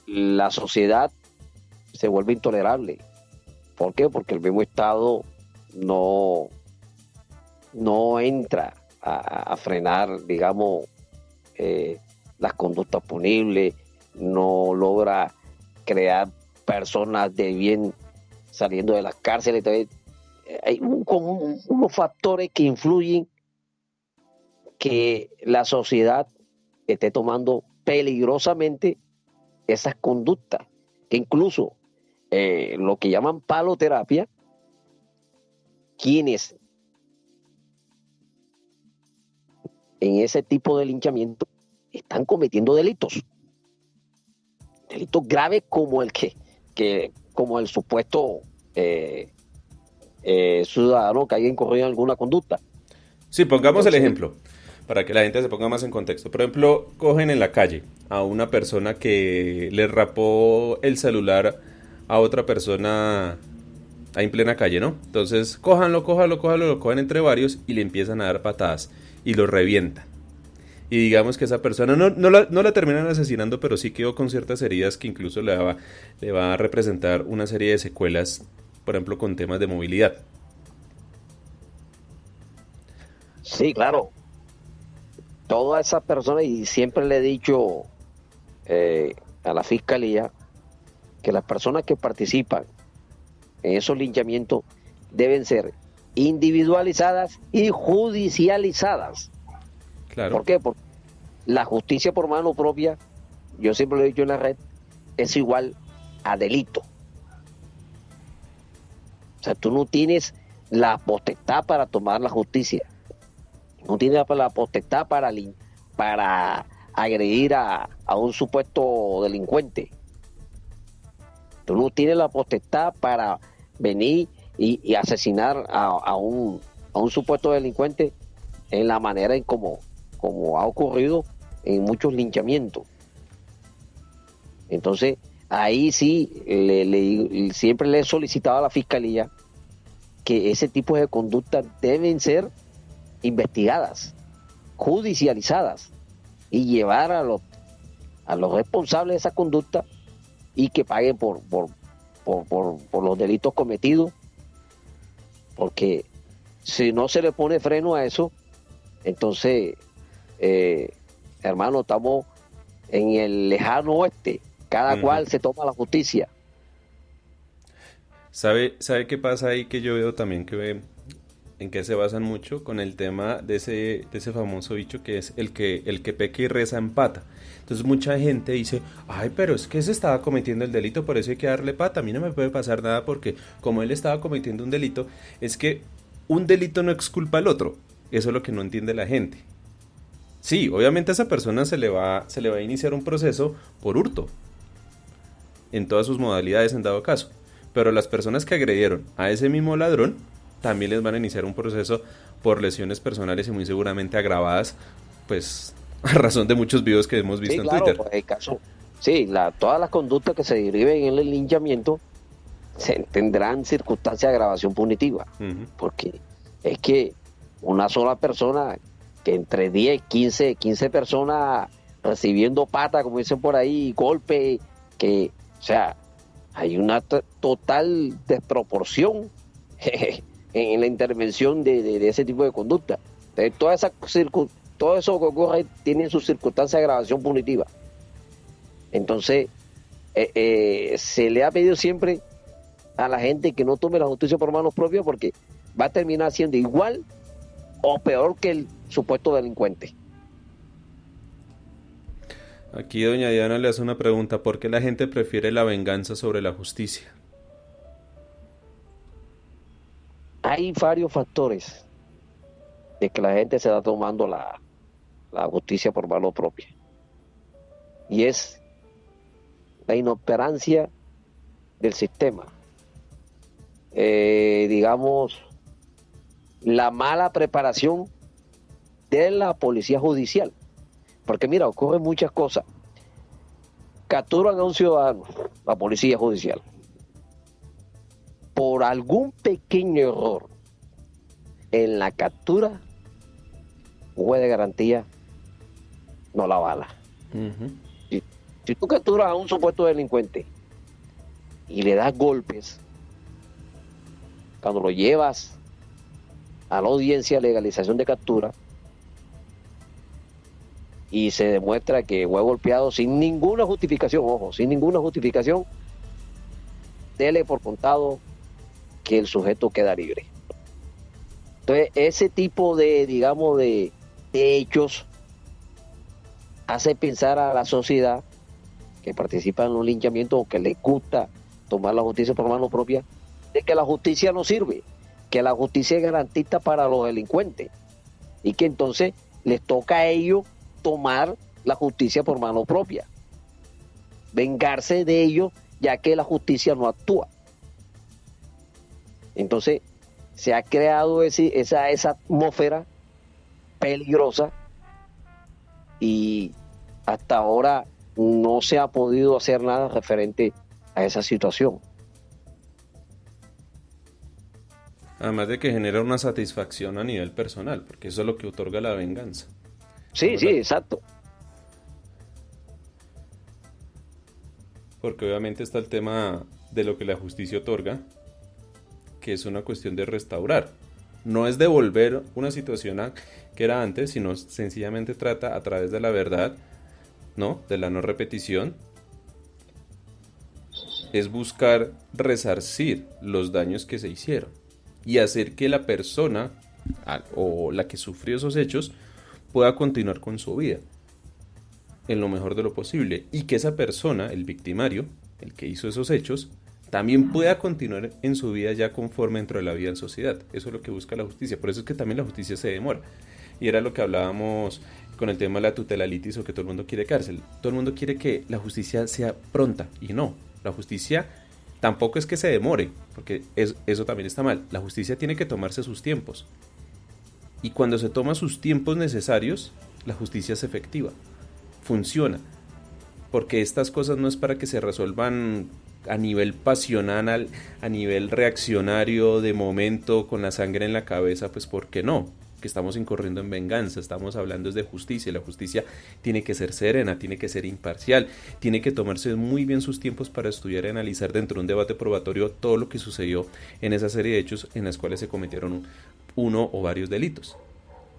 la sociedad se vuelve intolerable. ¿Por qué? Porque el mismo Estado no entra a frenar, digamos, las conductas punibles, no logra crear personas de bien saliendo de las cárceles. Entonces, hay unos factores que influyen que la sociedad esté tomando peligrosamente esas conductas, que incluso lo que llaman paloterapia, quienes en ese tipo de linchamiento están cometiendo delitos graves como como el supuesto ciudadano que haya incurrido en alguna conducta. Sí, pongamos el ejemplo para que la gente se ponga más en contexto. Por ejemplo, cogen en la calle a una persona que le rapó el celular a otra persona ahí en plena calle, ¿no? Entonces, cójanlo, lo cogen entre varios y le empiezan a dar patadas y lo revientan. Y digamos que esa persona no la terminan asesinando, pero sí quedó con ciertas heridas que incluso le va a representar una serie de secuelas, por ejemplo, con temas de movilidad. Sí, claro. Todas esas personas, y siempre le he dicho a la Fiscalía que las personas que participan en esos linchamientos deben ser individualizadas y judicializadas. Claro. ¿Por qué? Porque la justicia por mano propia, yo siempre lo he dicho en la red, es igual a delito. O sea, tú no tienes la potestad para tomar la justicia. No tienes la potestad para agredir a un supuesto delincuente. Tú no tienes la potestad para venir y asesinar a un supuesto delincuente en la manera en como ha ocurrido en muchos linchamientos. Entonces, ahí sí, siempre le he solicitado a la Fiscalía que ese tipo de conductas deben ser investigadas, judicializadas y llevar a los responsables de esa conducta y que paguen por los delitos cometidos, porque si no se le pone freno a eso, entonces, hermano, estamos en el lejano oeste, cada cual se toma la justicia. ¿Sabe qué pasa ahí que yo veo también en qué se basan mucho con el tema de ese famoso dicho que es el que peca y reza empata? Entonces mucha gente dice, ay, pero es que se estaba cometiendo el delito, por eso hay que darle pata, a mí no me puede pasar nada porque como él estaba cometiendo un delito, es que un delito no exculpa al otro, eso es lo que no entiende la gente. Sí, obviamente a esa persona se le va a iniciar un proceso por hurto, en todas sus modalidades en dado caso. Pero las personas que agredieron a ese mismo ladrón, también les van a iniciar un proceso por lesiones personales y muy seguramente agravadas, pues a razón de muchos videos que hemos visto Sí, en claro, Twitter. pues el caso, sí, todas las conductas que se deriven en el linchamiento tendrán circunstancias de agravación punitiva, Ujú. porque es que una sola persona, que entre 10, 15 personas recibiendo pata, como dicen por ahí, golpe, o sea, hay una total desproporción en la intervención de ese tipo de conducta. Entonces, todo eso que ocurre tiene sus circunstancias de agravación punitiva. Entonces, se le ha pedido siempre a la gente que no tome la justicia por manos propias, porque va a terminar siendo igual o peor que el supuesto delincuente. Aquí doña Diana le hace una pregunta: ¿por qué la gente prefiere la venganza sobre la justicia? Hay varios factores de que la gente se está tomando la justicia por mano propia. Y es la inoperancia del sistema. Digamos, la mala preparación de la policía judicial. Porque mira, ocurren muchas cosas. Capturan a un ciudadano, la policía judicial, por algún pequeño error en la captura, un juez de garantía no la avala. Ujú. Si tú capturas a un supuesto delincuente y le das golpes, cuando lo llevas a la audiencia de legalización de captura y se demuestra que fue golpeado sin ninguna justificación, ojo, sin ninguna justificación, dele por contado que el sujeto queda libre. Entonces, ese tipo de, digamos, de hechos hace pensar a la sociedad que participa en los linchamientos o que les gusta tomar la justicia por mano propia, de que la justicia no sirve, que la justicia es garantista para los delincuentes y que entonces les toca a ellos tomar la justicia por mano propia, vengarse de ellos ya que la justicia no actúa. Entonces se ha creado esa atmósfera peligrosa y hasta ahora no se ha podido hacer nada referente a esa situación. Además de que genera una satisfacción a nivel personal, porque eso es lo que otorga la venganza. Sí, sí, exacto. Porque obviamente está el tema de lo que la justicia otorga, que es una cuestión de restaurar. No es devolver una situación que era antes, sino sencillamente trata a través de la verdad, ¿no? De la no repetición. Es buscar resarcir los daños que se hicieron y hacer que la persona o la que sufrió esos hechos pueda continuar con su vida en lo mejor de lo posible, y que esa persona, el victimario, el que hizo esos hechos, también pueda continuar en su vida ya conforme dentro de la vida en sociedad. Eso es lo que busca la justicia. Por eso es que también la justicia se demora. Y era lo que hablábamos con el tema de la tutelalitis, o que todo el mundo quiere cárcel. Todo el mundo quiere que la justicia sea pronta, y no. La justicia tampoco es que se demore, porque eso también está mal. La justicia tiene que tomarse sus tiempos. Y cuando se toma sus tiempos necesarios, la justicia es efectiva. Funciona. Porque estas cosas no es para que se resuelvan a nivel pasional, a nivel reaccionario, de momento, con la sangre en la cabeza, pues ¿por qué no? Que estamos incurriendo en venganza, estamos hablando de justicia, y la justicia tiene que ser serena, tiene que ser imparcial, tiene que tomarse muy bien sus tiempos para estudiar y analizar dentro de un debate probatorio todo lo que sucedió en esa serie de hechos en las cuales se cometieron uno o varios delitos.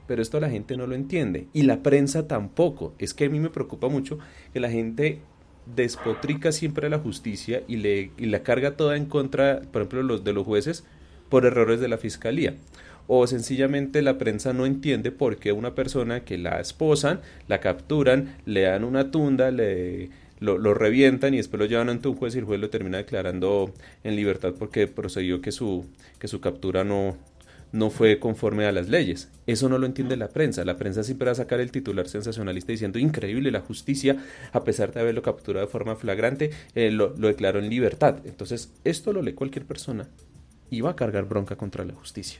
Pero esto la gente no lo entiende, y la prensa tampoco. Es que a mí me preocupa mucho que la gente despotrica siempre a la justicia y la carga toda en contra, por ejemplo, de los jueces, por errores de la fiscalía. O sencillamente la prensa no entiende por qué una persona que la esposan, la capturan, le dan una tunda, lo revientan y después lo llevan ante un juez, y el juez lo termina declarando en libertad porque procedió que su captura no no fue conforme a las leyes. Eso no lo entiende la prensa. La prensa siempre va a sacar el titular sensacionalista diciendo increíble, la justicia, a pesar de haberlo capturado de forma flagrante, lo declaró en libertad. Entonces, esto lo lee cualquier persona y va a cargar bronca contra la justicia.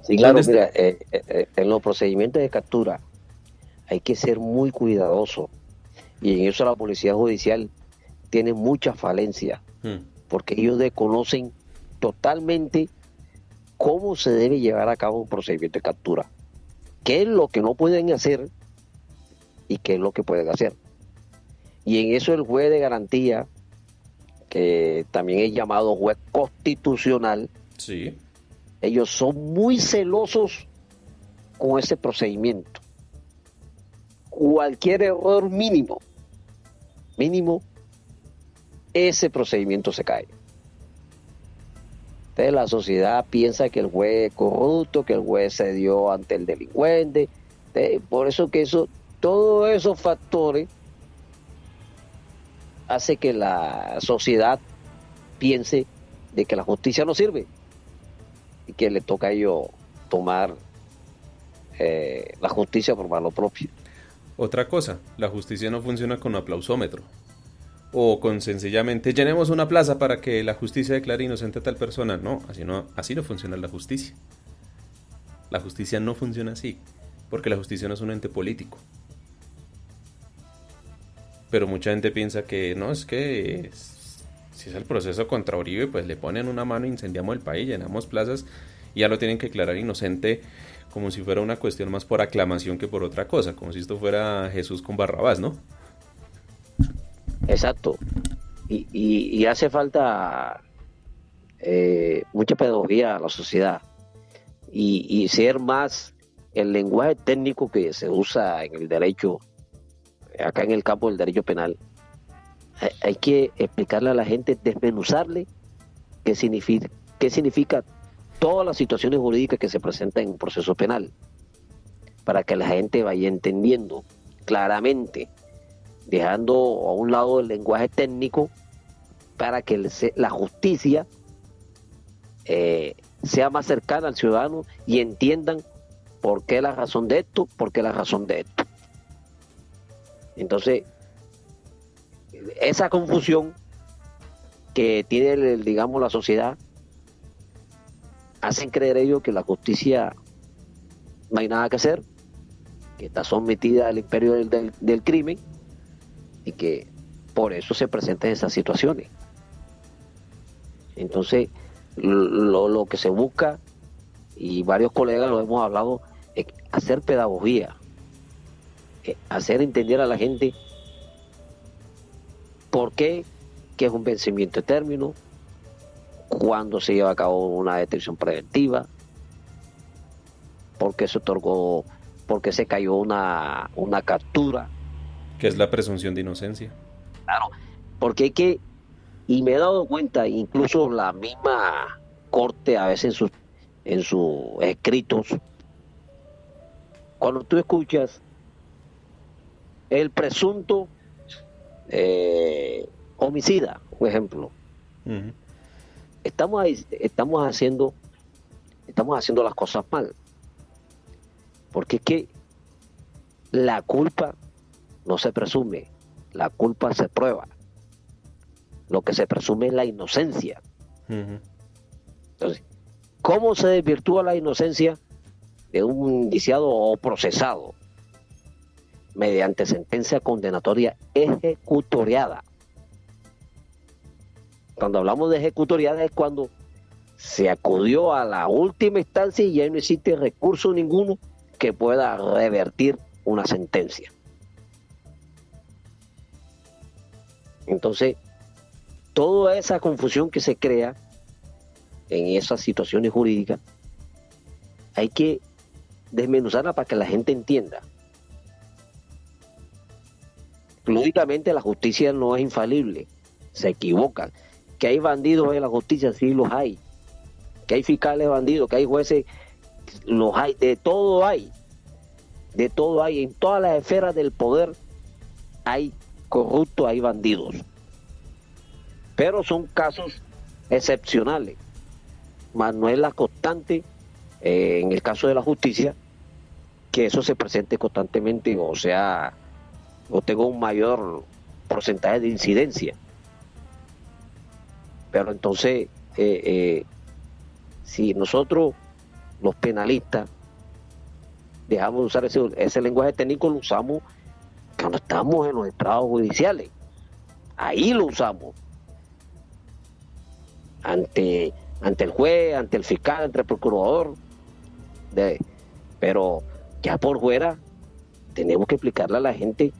Sí, claro, mira, en los procedimientos de captura hay que ser muy cuidadoso, y en eso la policía judicial tiene mucha falencia, porque ellos desconocen totalmente cómo se debe llevar a cabo un procedimiento de captura, qué es lo que no pueden hacer y qué es lo que pueden hacer. Y en eso el juez de garantía, que también es llamado juez constitucional, sí, ellos son muy celosos con ese procedimiento. Cualquier error mínimo, ese procedimiento se cae. Entonces la sociedad piensa que el juez es corrupto, que el juez se dio ante el delincuente. Por eso que todos esos factores hace que la sociedad piense de que la justicia no sirve y que le toca a ellos tomar la justicia por mano propia. Otra cosa, la justicia no funciona con aplausómetro o con sencillamente llenemos una plaza para que la justicia declare inocente a tal persona. No, así no funciona la justicia. La justicia no funciona así, porque la justicia no es un ente político. Pero mucha gente piensa que no, es que si es el proceso contra Uribe, pues le ponen una mano, incendiamos el país, llenamos plazas y ya lo tienen que declarar inocente, como si fuera una cuestión más por aclamación que por otra cosa, como si esto fuera Jesús con Barrabás, ¿no? Exacto. Y hace falta mucha pedagogía a la sociedad y ser más el lenguaje técnico que se usa en el derecho, acá en el campo del derecho penal. Hay que explicarle a la gente, desmenuzarle qué significa todas las situaciones jurídicas que se presentan en un proceso penal, para que la gente vaya entendiendo claramente, dejando a un lado el lenguaje técnico, para que la justicia sea más cercana al ciudadano y entiendan por qué la razón de esto, por qué la razón de esto. Entonces, esa confusión que tiene, digamos, la sociedad, hacen creer ellos que la justicia no hay nada que hacer, que está sometida al imperio del crimen, y que por eso se presentan esas situaciones. Entonces, lo que se busca, y varios colegas lo hemos hablado, es hacer pedagogía, hacer entender a la gente por qué, que es un vencimiento de término, cuando se lleva a cabo una detención preventiva, por qué se otorgó, por qué se cayó una captura. Que es la presunción de inocencia. Claro, porque hay que, y me he dado cuenta, incluso la misma corte a veces en sus escritos, cuando tú escuchas el presunto homicida, por ejemplo, Uh-huh. estamos haciendo las cosas mal, porque es que la culpa no se presume, la culpa se prueba. Lo que se presume es la inocencia. Uh-huh. Entonces, ¿cómo se desvirtúa la inocencia de un indiciado o procesado? Mediante sentencia condenatoria ejecutoriada. Cuando hablamos de ejecutoriada es cuando se acudió a la última instancia y ya no existe recurso ninguno que pueda revertir una sentencia. Entonces, toda esa confusión que se crea en esas situaciones jurídicas, hay que desmenuzarla para que la gente entienda. Lógicamente la justicia no es infalible, se equivocan. Que hay bandidos en la justicia, sí los hay. Que hay fiscales bandidos, que hay jueces, los hay, de todo hay. De todo hay, en todas las esferas del poder hay corruptos, hay bandidos. Pero son casos excepcionales, mas no es la constante en el caso de la justicia, que eso se presente constantemente, o sea, o tengo un mayor porcentaje de incidencia. Pero entonces, si nosotros, los penalistas, dejamos de usar ese lenguaje técnico, lo usamos cuando estamos en los estrados judiciales. Ahí lo usamos. Ante el juez, ante el fiscal, ante el procurador. Pero ya por fuera tenemos que explicarle a la gente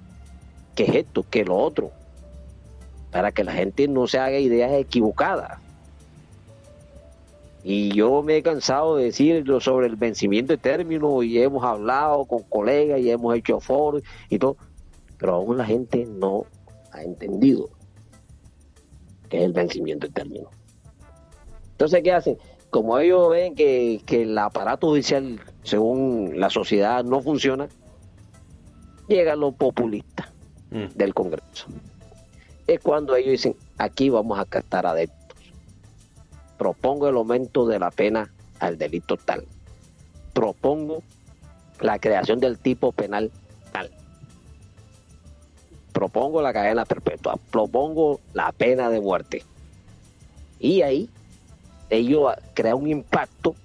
qué es esto, qué es lo otro, para que la gente no se haga ideas equivocadas. Y yo me he cansado de decir sobre el vencimiento de término, y hemos hablado con colegas y hemos hecho foros y todo, pero aún la gente no ha entendido qué es el vencimiento de término. Entonces, ¿qué hacen? Como ellos ven que el aparato judicial, según la sociedad, no funciona, llegan los populistas del Congreso. Es cuando ellos dicen, aquí vamos a captar adeptos. Propongo el aumento de la pena al delito tal. Propongo la creación del tipo penal tal. Propongo la cadena perpetua. Propongo la pena de muerte. Y ahí ellos crean un impacto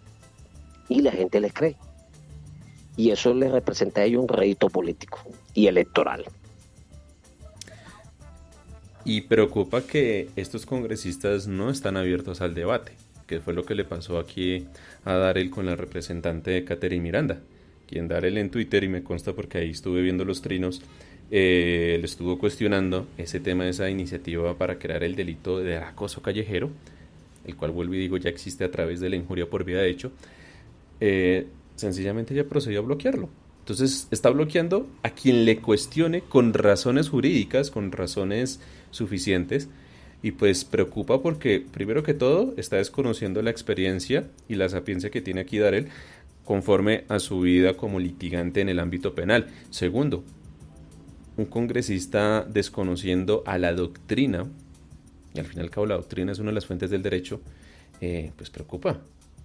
y la gente les cree. Y eso les representa a ellos un rédito político y electoral. Y preocupa que estos congresistas no están abiertos al debate, que fue lo que le pasó aquí a Darel con la representante de Catherine Miranda, quien Darel en Twitter, y me consta porque ahí estuve viendo los trinos, le estuvo cuestionando ese tema de esa iniciativa para crear el delito de acoso callejero, el cual, vuelvo y digo, ya existe a través de la injuria por vía de hecho. Sencillamente ya procedió a bloquearlo. Entonces está bloqueando a quien le cuestione con razones jurídicas, con razones suficientes, y pues preocupa porque, primero que todo, está desconociendo la experiencia y la sapiencia que tiene aquí Darel conforme a su vida como litigante en el ámbito penal. Segundo, un congresista desconociendo a la doctrina, y al fin y al cabo la doctrina es una de las fuentes del derecho, pues preocupa.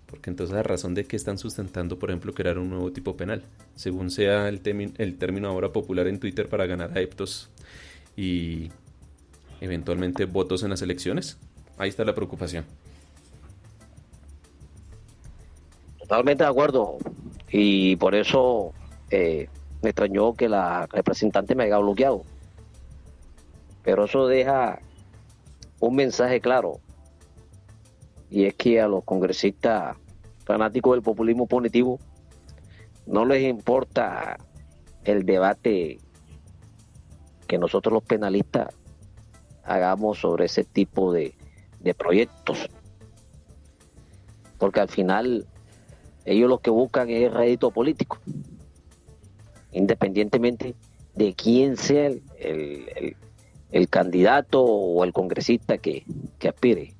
Porque entonces, ¿a razón de qué están sustentando, por ejemplo, crear un nuevo tipo penal? Según sea el término ahora popular en Twitter, para ganar adeptos y eventualmente votos en las elecciones. Ahí está la preocupación. Totalmente de acuerdo. Y por eso me extrañó que la representante me haya bloqueado. Pero eso deja un mensaje claro. Y es que a los congresistas fanáticos del populismo punitivo no les importa el debate que nosotros los penalistas hagamos sobre ese tipo de proyectos. Porque al final ellos lo que buscan es el rédito político, independientemente de quién sea el candidato o el congresista que aspire.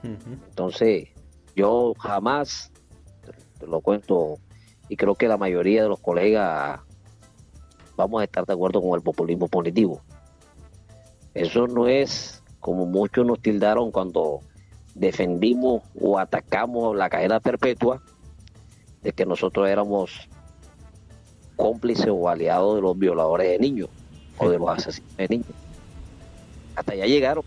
Entonces, yo jamás, te lo cuento, y creo que la mayoría de los colegas vamos a estar de acuerdo con el populismo punitivo. Eso no es como muchos nos tildaron cuando defendimos o atacamos la cadena perpetua, de que nosotros éramos cómplices o aliados de los violadores de niños o de los asesinos de niños. Hasta allá llegaron.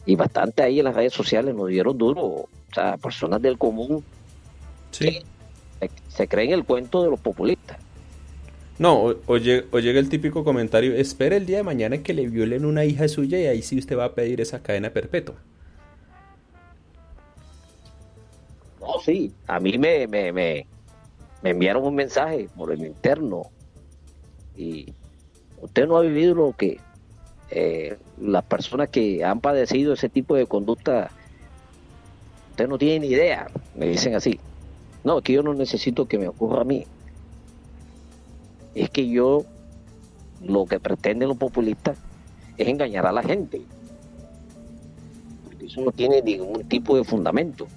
Y bastante ahí en las redes sociales nos dieron duro. O sea, personas del común, Sí. se creen el cuento de los populistas. No, o llega el típico comentario: espera el día de mañana que le violen una hija suya y ahí sí usted va a pedir esa cadena perpetua. No, sí, a mí me enviaron un mensaje por el interno, y usted no ha vivido lo que las personas que han padecido ese tipo de conducta, usted no tiene ni idea, me dicen así. No, es que yo no necesito que me ocurra a mí. Es que yo, lo que pretenden los populistas es engañar a la gente. Porque eso no tiene ningún tipo de fundamento,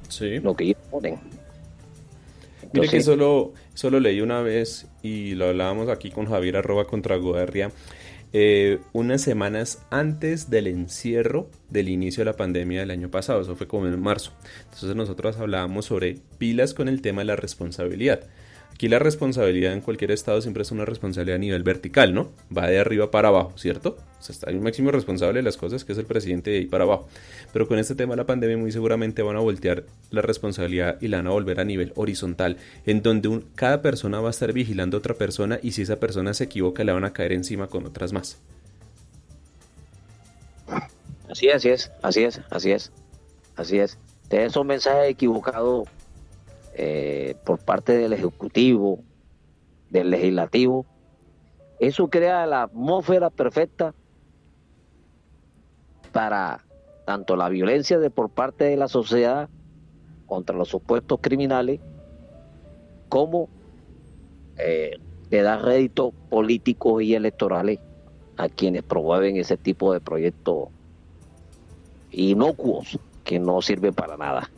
Sí. lo que ellos ponen. Mire que Entonces, solo leí una vez, y lo hablábamos aquí con Javier @contragoderria, unas semanas antes del encierro del inicio de la pandemia del año pasado, eso fue como en marzo. Entonces nosotros hablábamos sobre pilas con el tema de la responsabilidad. Aquí la responsabilidad en cualquier estado siempre es una responsabilidad a nivel vertical, ¿no? Va de arriba para abajo, ¿cierto? O sea, está el máximo responsable de las cosas, que es el presidente, de ahí para abajo. Pero con este tema de la pandemia muy seguramente van a voltear la responsabilidad y la van a volver a nivel horizontal, en donde cada persona va a estar vigilando a otra persona, y si esa persona se equivoca le van a caer encima con otras más. Así es. De esos mensajes equivocados por parte del Ejecutivo, del Legislativo, eso crea la atmósfera perfecta para tanto la violencia por parte de la sociedad contra los supuestos criminales, como le da réditos políticos y electorales a quienes promueven ese tipo de proyectos inocuos que no sirven para nada.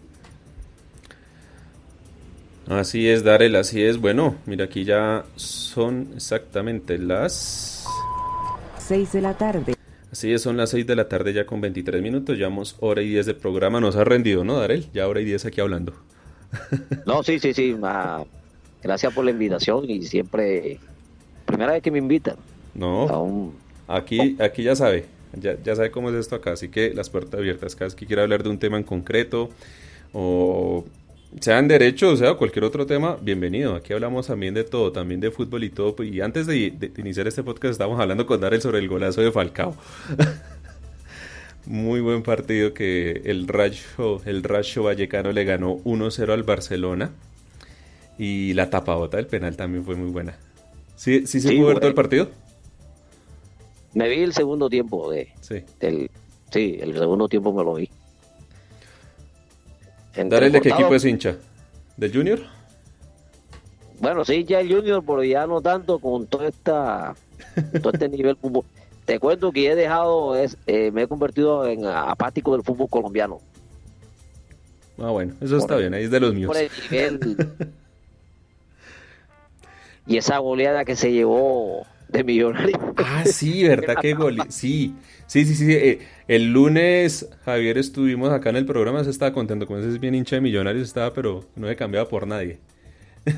Así es, Darel, así es. Bueno, mira, aquí ya son exactamente las 6 de la tarde. Así es, son las 6 de la tarde ya con 23 minutos. Llevamos hora y 10 de programa. Nos ha rendido, ¿no, Darel? Ya hora y 10 aquí hablando. No, sí. Gracias por la invitación y siempre, primera vez que me invitan. No, aquí ya sabe. Ya sabe cómo es esto acá. Así que las puertas abiertas. Cada vez que quiera hablar de un tema en concreto o sea en derecho, o sea cualquier otro tema, bienvenido. Aquí hablamos también de todo, también de fútbol y todo. Y antes de iniciar este podcast estábamos hablando con Darel sobre el golazo de Falcao. Muy buen partido que el Rayo Vallecano le ganó 1-0 al Barcelona. Y la tapadota del penal también fue muy buena. ¿Sí pudo ver todo el partido? Me vi el segundo tiempo el segundo tiempo me lo vi. ¿Darel de qué equipo es hincha? ¿Del Junior? Bueno, sí, ya el Junior, pero ya no tanto con todo este nivel fútbol. Te cuento que me he convertido en apático del fútbol colombiano. Ah, bueno, eso está bien, ahí es de los míos. Por el nivel y esa goleada que se llevó de Millonarios. Ah, sí, ¿verdad? Qué gol. Sí. El lunes, Javier, estuvimos acá en el programa, se estaba contento, como ese es bien hincha de Millonarios, pero no se cambiaba por nadie.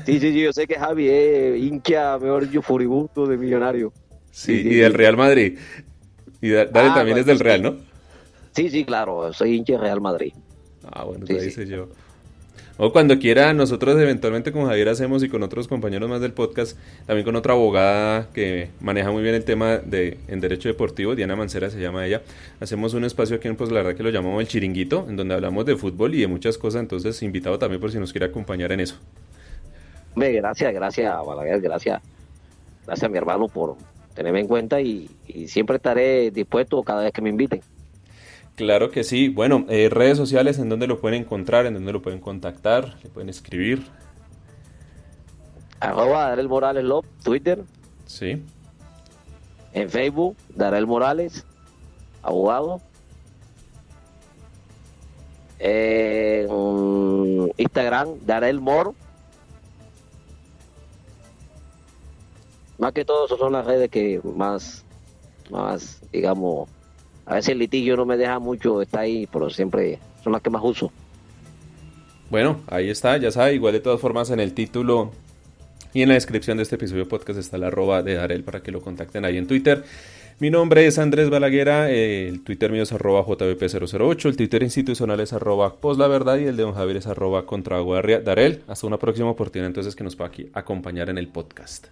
Sí, yo sé que Javi es hincha, mejor dicho, furibundo de Millonarios. Sí, y del Real Madrid. Y Darel también es del Real, ¿no? Sí, claro, soy hincha de Real Madrid. Ah, bueno, te dice yo. O cuando quiera, nosotros eventualmente con Javier hacemos, y con otros compañeros más del podcast, también con otra abogada que maneja muy bien el tema en derecho deportivo, Diana Mancera se llama ella, hacemos un espacio aquí en pues la verdad que lo llamamos el Chiringuito, en donde hablamos de fútbol y de muchas cosas, entonces invitado también por si nos quiere acompañar en eso. Gracias, Balaguer, gracias a mi hermano por tenerme en cuenta y siempre estaré dispuesto cada vez que me inviten. Claro que sí. Bueno, redes sociales, ¿en dónde lo pueden encontrar? ¿En dónde lo pueden contactar? ¿Le pueden escribir? @Darel Morales Love, Twitter. Sí. En Facebook, Darel Morales, abogado. En Instagram, Darel Mor. Más que todo, esas son las redes que más, digamos, a veces el litigio no me deja mucho, está ahí, pero siempre son las que más uso. Bueno, ahí está, ya sabe, igual de todas formas en el título y en la descripción de este episodio podcast está el @ de Darel para que lo contacten ahí en Twitter. Mi nombre es Andrés Balaguera, el Twitter mío es @jvp008, el Twitter institucional es @poslaverdad y el de don Javier es @contraguardia. Darel, hasta una próxima oportunidad entonces que nos pueda aquí acompañar en el podcast.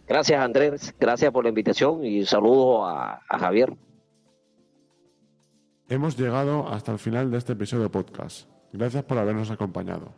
Gracias, Andrés, gracias por la invitación y saludos a Javier. Hemos llegado hasta el final de este episodio de podcast. Gracias por habernos acompañado.